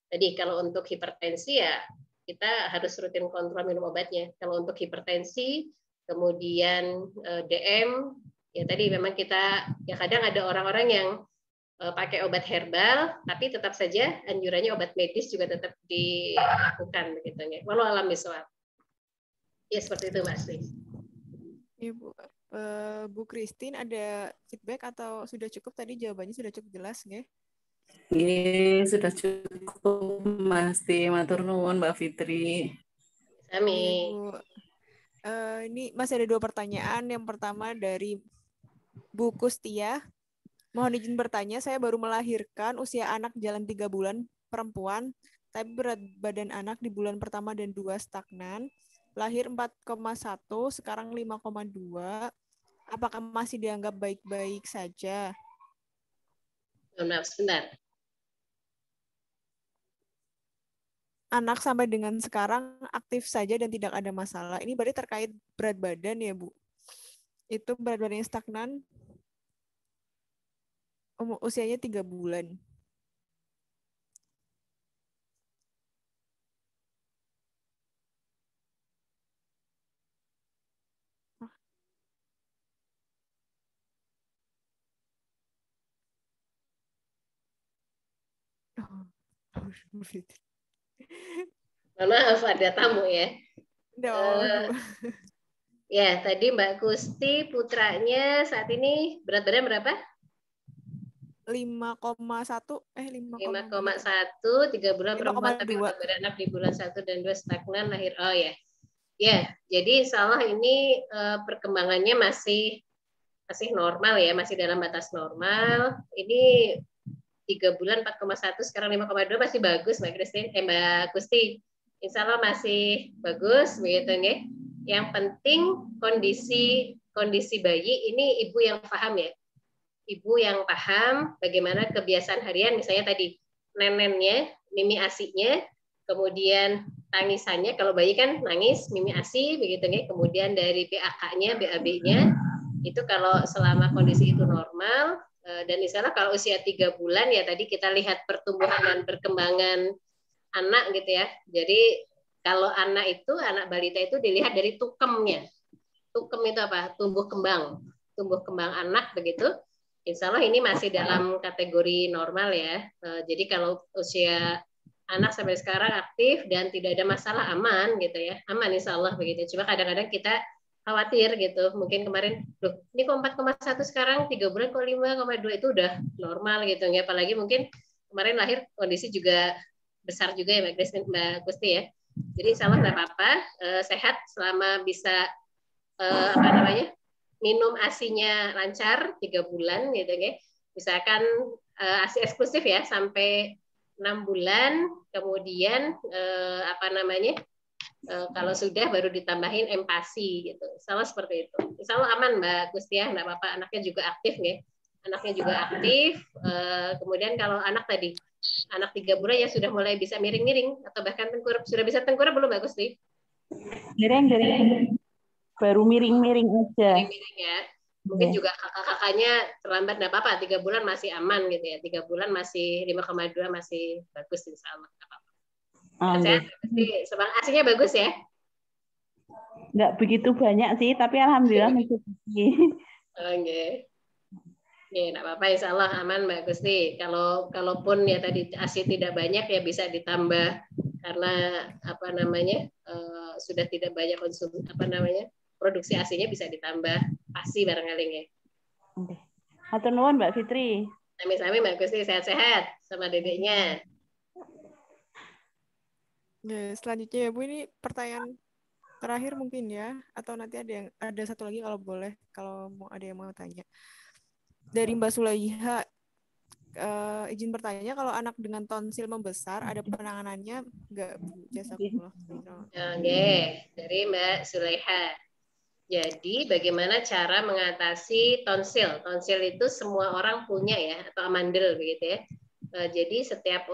Jadi kalau untuk hipertensi ya kita harus rutin kontrol minum obatnya. Kalau untuk hipertensi, kemudian DM, ya tadi memang kita, ya kadang ada orang-orang yang pakai obat herbal, tapi tetap saja anjurannya obat medis juga tetap dilakukan begitu ya. Walau alam bisawab. Ya seperti itu Mbak Asri. Ibu, Bu Christine ada feedback atau sudah cukup tadi jawabannya sudah cukup jelas nggih? Ini sudah cukup Mas Ti, matur nuwun Mbak Fitri. Amin. Ini masih ada 2 pertanyaan. Yang pertama dari Bu Kustia. Mohon izin bertanya, saya baru melahirkan, usia anak jalan 3 bulan, perempuan, tapi berat badan anak di bulan pertama dan 2 stagnan. Lahir 4,1, sekarang 5,2. Apakah masih dianggap baik-baik saja? Maaf, sebentar. Anak sampai dengan sekarang aktif saja dan tidak ada masalah. Ini berarti terkait berat badan ya, Bu? Itu berat badannya stagnan, usianya 3 bulan. Maaf, ada tamu ya. No. Ya, tadi Mbak Kusti putranya saat ini berat badan berapa? 5,1 5,1, 3 bulan perempuan, tapi berat badan anak di bulan 1 dan 2 stagnan, lahir. Oh ya. Ya, jadi insya Allah ini perkembangannya masih normal ya, masih dalam batas normal. Ini 3 bulan 4,1, sekarang 5,2 masih bagus Mbak Christine, Mbak Kusti. Insya Allah masih bagus begitu ya. Yang penting kondisi bayi ini ibu yang paham ya. Ibu yang paham bagaimana kebiasaan harian, misalnya tadi nenennya, mimi asinya, kemudian tangisannya, kalau bayi kan nangis, mimi asi begitu ya. Kemudian dari BAK-nya, BAB-nya, itu kalau selama kondisi itu normal. Dan misalnya kalau usia 3 bulan ya tadi kita lihat pertumbuhan dan perkembangan anak gitu ya. Jadi kalau anak balita itu dilihat dari tukemnya. Tukem itu apa? Tumbuh kembang anak begitu. Insya Allah ini masih dalam kategori normal ya. Jadi kalau usia anak sampai sekarang aktif dan tidak ada masalah, aman gitu ya. Aman insya Allah begitu. Cuma kadang-kadang kita khawatir gitu, mungkin kemarin, loh ini kok 4,1 sekarang 3 bulan kok 5,2, itu udah normal gitu ya, apalagi mungkin kemarin lahir kondisi juga besar juga ya Mbak Gusti ya, jadi insya Allah nggak apa-apa, sehat selama bisa minum asinya lancar 3 bulan gitu ya, misalkan asi eksklusif ya sampai 6 bulan, kemudian kalau sudah baru ditambahin empasi gitu. Insya Allah seperti itu. Insya Allah aman Mbak Gustia, nggak apa-apa. Anaknya juga aktif ya. Kemudian kalau anak 3 bulan ya sudah mulai bisa miring-miring atau bahkan tengkurap. Sudah bisa tengkurap belum Mbak Gusti? Miring. Baru miring-miring aja. Miring-miring ya. Mungkin juga kakak-kakaknya terlambat nggak apa-apa. 3 bulan masih aman gitu ya. 3 bulan masih 5,2 masih bagus insya Allah. Nggak apa-apa. Sehat, asinya bagus ya? Nggak begitu banyak sih, tapi alhamdulillah mencukupi. Oke. Ya, enggak apa-apa, insya Allah aman Mbak Gusti. Kalaupun ya tadi ASI tidak banyak ya bisa ditambah karena apa namanya sudah tidak banyak produksi ASI-nya bisa ditambah ASI barangkali ya. Oke. Hatur nuwun Mbak Fitri. Sami-sami Mbak Gusti, sehat-sehat sama dedeknya. Ya, selanjutnya ya Bu, ini pertanyaan terakhir mungkin ya, atau nanti ada satu lagi kalau boleh, kalau mau ada yang mau tanya. Dari Mbak Sulaiha, izin bertanya, kalau anak dengan tonsil membesar ada penanganannya nggak Bu? Jazakumullah. Oke, dari Mbak Sulaiha. Jadi bagaimana cara mengatasi tonsil? Tonsil itu semua orang punya ya, atau amandel begitu ya. Jadi setiap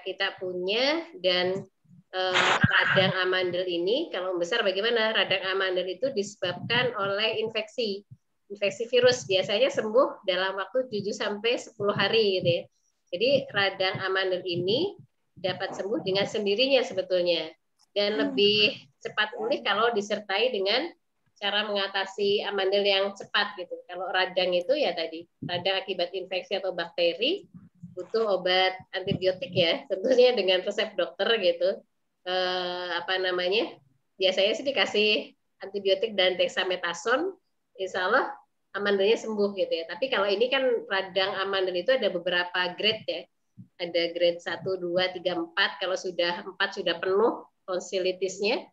kita punya, dan radang amandel ini kalau besar bagaimana? Radang amandel itu disebabkan oleh infeksi virus, biasanya sembuh dalam waktu 7 sampai 10 hari gitu ya. Jadi radang amandel ini dapat sembuh dengan sendirinya sebetulnya, dan lebih cepat pulih kalau disertai dengan cara mengatasi amandel yang cepat gitu. Kalau radang itu ya tadi, radang akibat infeksi atau bakteri, butuh obat antibiotik ya, tentunya dengan resep dokter gitu. Biasanya sih dikasih antibiotik dan dexamethasone, insya Allah amandelnya sembuh gitu ya. Tapi kalau ini kan radang amandel itu ada beberapa grade ya. Ada grade 1, 2, 3, 4. Kalau sudah 4 sudah penuh tonsilitisnya,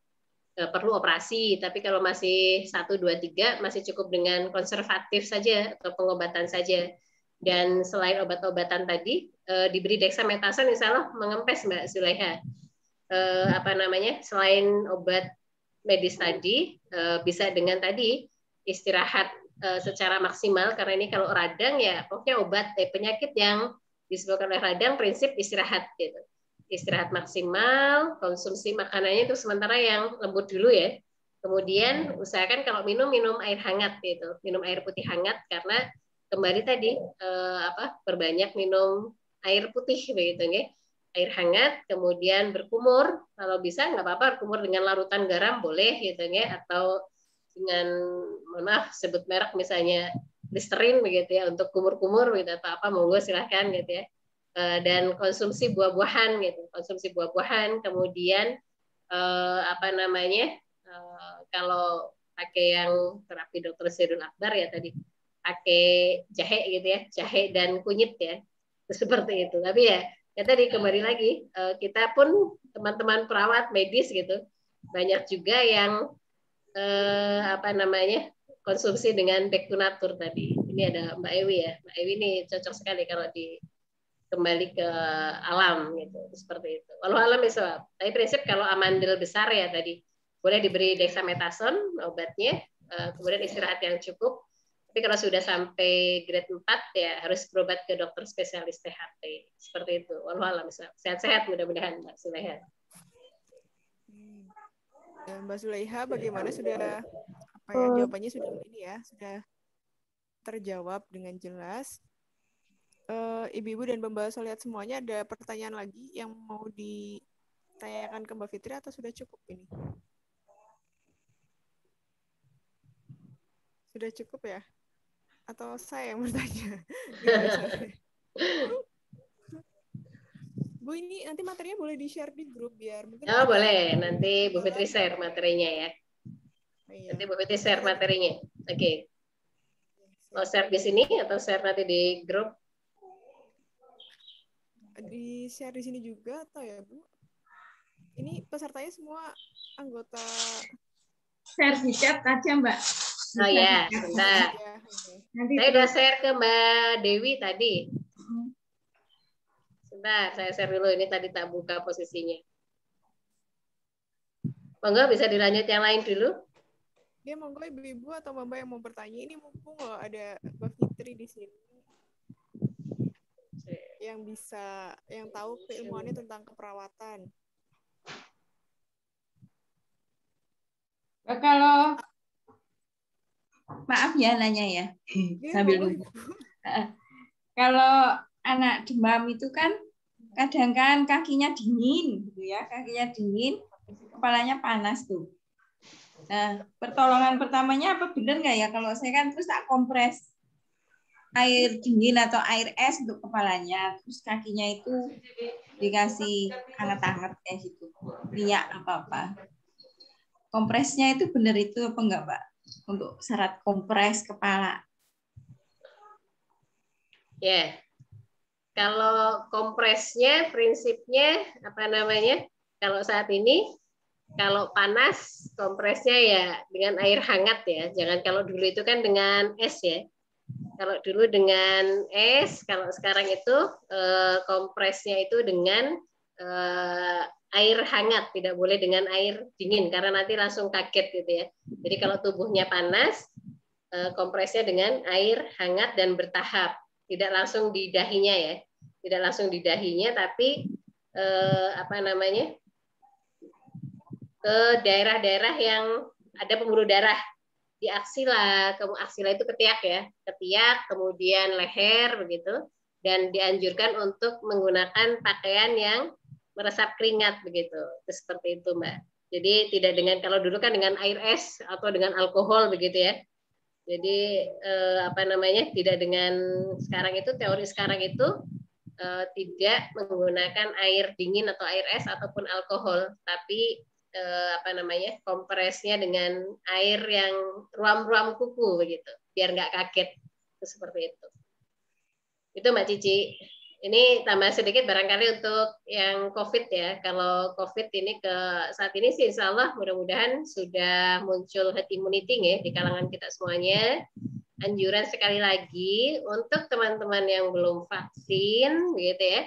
perlu operasi. Tapi kalau masih 1, 2, 3 masih cukup dengan konservatif saja atau pengobatan saja. Dan selain obat-obatan tadi, diberi dexamethasone insya Allah mengempes Mbak Sulaiha. Selain obat medis tadi, bisa dengan tadi istirahat secara maksimal, karena ini kalau radang ya pokoknya obat penyakit yang disebabkan oleh radang, prinsip istirahat gitu. Istirahat maksimal, konsumsi makanannya itu sementara yang lembut dulu ya. Kemudian usahakan kalau minum air hangat gitu, minum air putih hangat, karena kembali tadi perbanyak minum air putih begitu ya. Air hangat, kemudian berkumur, kalau bisa nggak apa-apa berkumur dengan larutan garam boleh gitu ya, atau dengan sebut merek misalnya Listerine begitu ya untuk kumur-kumur gitu, atau apa monggo silahkan gitu ya. Dan konsumsi buah-buahan gitu, kemudian kalau pakai yang terapi Dr. Syahrul Akbar ya tadi pakai jahe gitu ya, jahe dan kunyit ya, seperti itu. Tapi ya tadi kembali lagi, kita pun teman-teman perawat medis gitu banyak juga yang konsumsi dengan back to nature tadi. Ini ada Mbak Ewi ya, Mbak Ewi ini cocok sekali kalau kembali ke alam gitu, seperti itu. Walau alam ya. Tapi prinsip kalau amandel besar ya tadi boleh diberi dexamethasone obatnya, kemudian istirahat yang cukup. Tapi kalau sudah sampai grade 4 ya harus berobat ke dokter spesialis THT, seperti itu. Walau alam ya. Sehat-sehat mudah-mudahan Mbak Sulaiha. Mbak Sulaiha, bagaimana sudah jawabannya sudah ini ya, sudah terjawab dengan jelas. Ibu-ibu dan Mbak Solihat semuanya ada pertanyaan lagi yang mau ditanyakan ke Mbak Fitri atau sudah cukup ini? Sudah cukup ya? Atau saya yang bertanya? Bu, ini nanti materinya boleh di-share di grup biar mungkin. Oh, boleh. Nanti Bu Fitri share materinya ya. Iya. Nanti Bu Fitri share materinya. Oke. Mau share di sini atau share nanti di grup? Di-share di sini juga atau ya, Bu? Ini pesertanya semua anggota. Share di chat aja, Mbak. Oh ya, sebentar. Saya udah share ke Mbak Dewi tadi. Sebentar, saya share dulu. Ini tadi tak buka posisinya. Monggo bisa dilanjut yang lain dulu. Ya, monggo ibu-ibu atau mbak yang mau bertanya. Ini mumpung loh ada Mbak Fitri di sini yang tahu keilmuannya tentang keperawatan. Kalau maaf ya nanya ya, sambil nunggu. Kalau anak demam itu kan kadang kan kakinya dingin gitu ya, kepalanya panas tuh. Nah, pertolongan pertamanya apa benar nggak ya? Kalau saya kan terus tak kompres. air dingin atau air es untuk kepalanya, terus kakinya itu dikasih hangat-hangat kayak gitu, minyak apa-apa. Kompresnya itu benar itu apa enggak, Mbak? Untuk syarat kompres kepala. Ya, kalau kompresnya prinsipnya apa namanya? Kalau saat ini, kalau panas kompresnya ya dengan air hangat ya. Jangan kalau dulu itu kan dengan es ya. Kalau dulu dengan es, kalau sekarang itu kompresnya itu dengan air hangat, tidak boleh dengan air dingin karena nanti langsung kaget gitu ya. Jadi kalau tubuhnya panas, kompresnya dengan air hangat dan bertahap, tidak langsung di dahinya ya, tidak langsung di dahinya, tapi apa namanya, ke daerah-daerah yang ada pembuluh darah. Di aksila, aksila itu ketiak ya, ketiak, kemudian leher begitu, dan dianjurkan untuk menggunakan pakaian yang meresap keringat begitu. Itu seperti itu, Mbak. Jadi tidak dengan, kalau dulu kan dengan air es atau dengan alkohol begitu ya. Jadi apa namanya, tidak dengan sekarang itu, teori sekarang itu tidak menggunakan air dingin atau air es ataupun alkohol, tapi apa namanya, kompresnya dengan air yang ruam-ruam kuku begitu, biar nggak kaget. Itu seperti itu. Itu Mbak Cici. Ini tambah sedikit barangkali untuk yang COVID ya. Kalau COVID ini saat ini sih insya Allah mudah-mudahan sudah muncul herd immunity ya di kalangan kita semuanya. Anjuran sekali lagi untuk teman-teman yang belum vaksin gitu ya.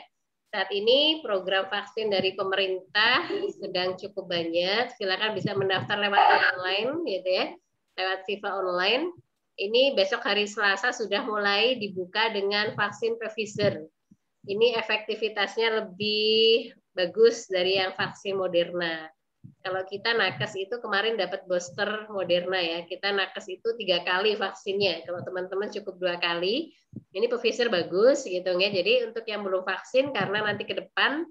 Saat ini program vaksin dari pemerintah sedang cukup banyak. Silakan bisa mendaftar lewat online gitu ya, lewat Viva Online. Ini besok hari Selasa sudah mulai dibuka dengan vaksin Pfizer. Ini efektivitasnya lebih bagus dari yang vaksin Moderna. Kalau kita nakes itu kemarin dapat booster Moderna ya, kita nakes itu 3 kali vaksinnya. Kalau teman-teman cukup 2 kali, ini Pfizer bagus gitu ya. Jadi untuk yang belum vaksin, karena nanti ke depan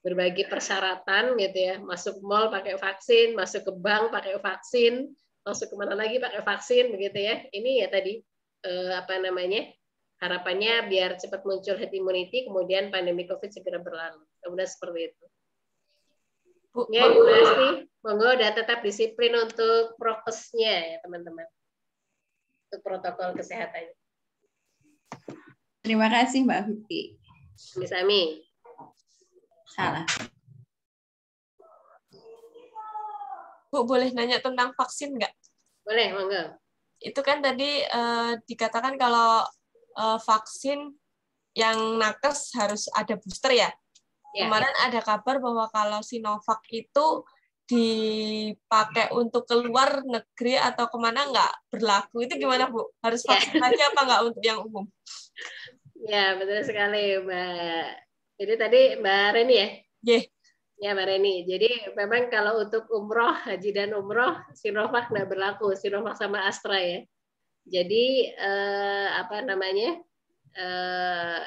berbagai persyaratan gitu ya, masuk mall pakai vaksin, masuk ke bank pakai vaksin, masuk kemana lagi pakai vaksin begitu ya. Ini ya tadi apa namanya, harapannya biar cepat muncul herd immunity, kemudian pandemi COVID segera berlalu. Kemudian seperti itu. Bu, ya, pasti monggo udah tetap disiplin untuk prokesnya ya teman-teman, untuk protokol kesehatannya. Terima kasih Mbak Vivi. Sami-sami. Salah. Bu, boleh nanya tentang vaksin nggak? Boleh, monggo. Itu kan tadi dikatakan kalau vaksin yang nakes harus ada booster ya? Ya. Kemarin ada kabar bahwa kalau Sinovac itu dipakai untuk keluar negeri atau kemana nggak berlaku. Itu gimana, Bu? Harus vaksin lagi apa nggak untuk yang umum? Ya, betul sekali, Mbak. Jadi tadi Mbak Reni ya? Yeah. Ya, Mbak Reni. Jadi memang kalau untuk umroh, haji dan umroh, Sinovac nggak berlaku. Sinovac sama Astra ya. Jadi apa namanya?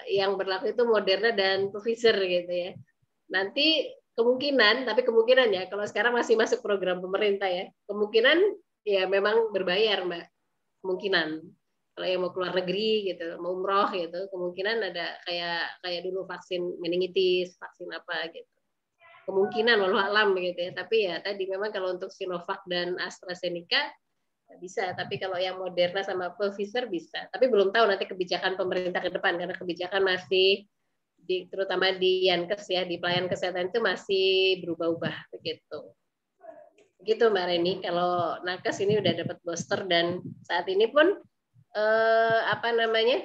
Yang berlaku itu Moderna dan Pfizer gitu ya. Nanti kemungkinan, tapi kemungkinan ya, kalau sekarang masih masuk program pemerintah ya, kemungkinan ya memang berbayar Mbak, kemungkinan. Kalau yang mau keluar negeri gitu, mau umroh gitu, kemungkinan ada kayak dulu vaksin meningitis, vaksin apa gitu. Kemungkinan walau alam begitu ya. Tapi ya tadi memang kalau untuk Sinovac dan AstraZeneca bisa, tapi kalau yang Moderna sama Pfizer bisa. Tapi belum tahu nanti kebijakan pemerintah ke depan, karena kebijakan masih terutama di Yankes ya, di pelayanan kesehatan itu masih berubah-ubah begitu. Begitu Mbak Reni, kalau nakes ini udah dapat booster dan saat ini pun apa namanya?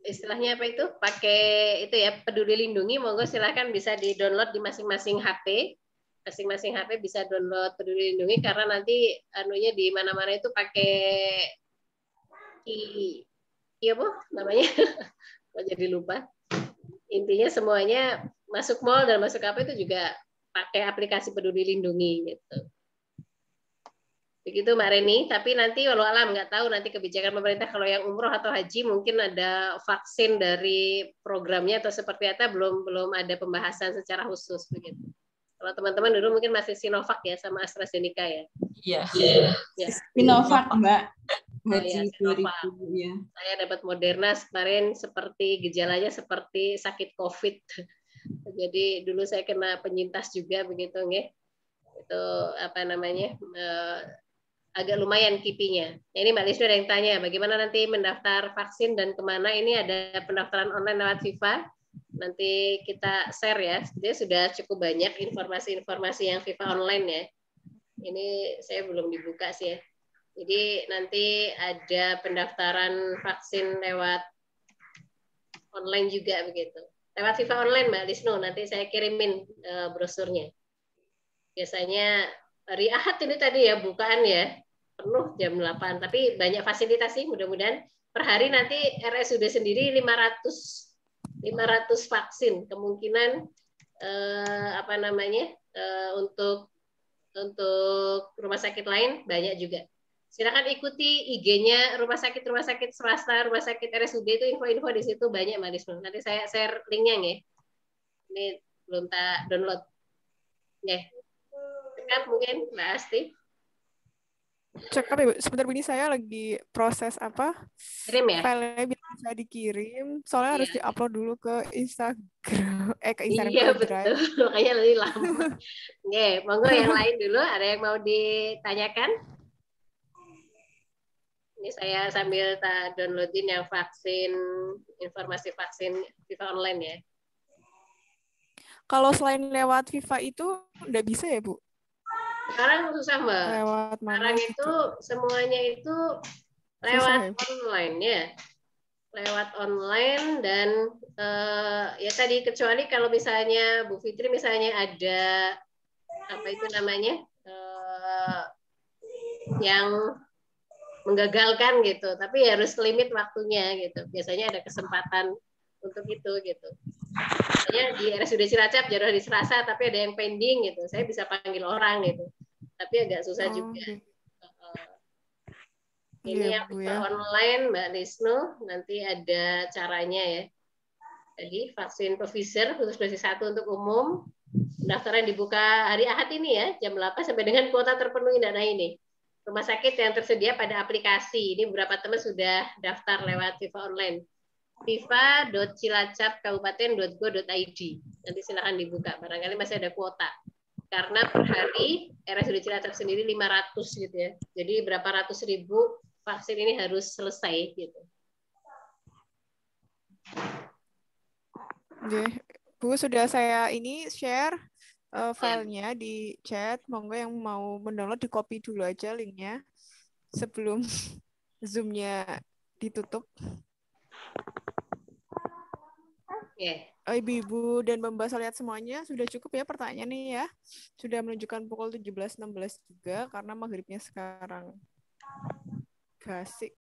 Istilahnya apa itu? Pakai itu ya, Peduli Lindungi, monggo silahkan bisa di-download di masing-masing HP. Masing-masing HP bisa download Peduli Lindungi karena nanti anunya di mana-mana itu pakai apa namanya? Kok jadi lupa. Intinya semuanya masuk mall dan masuk apa itu juga pakai aplikasi Peduli Lindungi gitu. Begitu Mbak Reni, tapi nanti walau alam nggak tahu nanti kebijakan pemerintah kalau yang umroh atau haji mungkin ada vaksin dari programnya atau seperti apa, belum ada pembahasan secara khusus begitu. Kalau teman-teman dulu mungkin masih Sinovac ya sama AstraZeneca ya. Iya. Ya. Sinovac, Mbak. Oh ya, Haji Sinovac. 2000 ya. Saya dapat Moderna kemarin seperti gejalanya seperti sakit COVID. Jadi dulu saya kena penyintas juga begitu nggih. Itu apa namanya? Agak lumayan kipinya. Ini Mbak Lisnu ada yang tanya, bagaimana nanti mendaftar vaksin dan kemana? Ini ada pendaftaran online lewat FIFA. Nanti kita share ya. Dia sudah cukup banyak informasi-informasi yang FIFA online ya. Ini saya belum dibuka sih ya. Jadi nanti ada pendaftaran vaksin lewat online juga begitu. Lewat FIFA online Mbak Lisnu, nanti saya kirimin brosurnya. Biasanya hari Ahad ini tadi ya bukaan ya. Penuh jam 8, tapi banyak fasilitas sih, mudah-mudahan per hari nanti RSUD sendiri 500 vaksin, kemungkinan untuk rumah sakit lain banyak juga. Silakan ikuti IG-nya rumah sakit swasta, rumah sakit RSUD itu info-info di situ banyak Mbak Lisnu. Nanti saya share linknya ya. Ini belum tak download. Ya. Cekap mungkin Mbak Asti. Cekap ya, sebentar ini saya lagi proses apa? Kirim ya? Filenya bisa dikirim. Soalnya harus diupload dulu ke Instagram. Ke Instagram Iya ke betul, Drive. makanya lebih lama. Oke, monggo yang lain dulu. Ada yang mau ditanyakan? Ini saya sambil downloadin yang vaksin, informasi vaksin FIFA online ya. Kalau selain lewat FIFA itu nggak bisa ya Bu? Sekarang susah Mbak. Lewat mana sekarang gitu? itu semuanya itu lewat online ya. Lewat online dan ya tadi kecuali kalau misalnya Bu Fitri misalnya ada apa itu namanya yang menggagalkan gitu, tapi harus limit waktunya gitu. Biasanya ada kesempatan untuk itu gitu. Misalnya di RSUD Cilacap jadwal hari Selasa, tapi ada yang pending gitu. Saya bisa panggil orang gitu, tapi agak susah juga. Ini yang online Mbak Lisnu, nanti ada caranya ya. Jadi vaksin Pfizer khusus dosis 1 untuk umum, pendaftaran dibuka hari Ahad ini ya, jam 8 sampai dengan kuota terpenuhi dana ini. Rumah sakit yang tersedia pada aplikasi, ini beberapa teman sudah daftar lewat FIFA online. fifa.cilacapkabupaten.go.id. Nanti silakan dibuka, barangkali masih ada kuota. Karena per hari RSUD Cilacap sendiri 500 gitu ya. Jadi berapa ratus ribu vaksin ini harus selesai gitu. Oke, Bu sudah saya ini share filenya di chat. Monggo yang mau mendownload di copy dulu aja linknya sebelum Zoom-nya ditutup. Ibu-ibu dan Mbak lihat semuanya sudah cukup ya pertanyaannya ya. Sudah menunjukkan pukul 17.16 juga karena maghribnya sekarang. Gasik.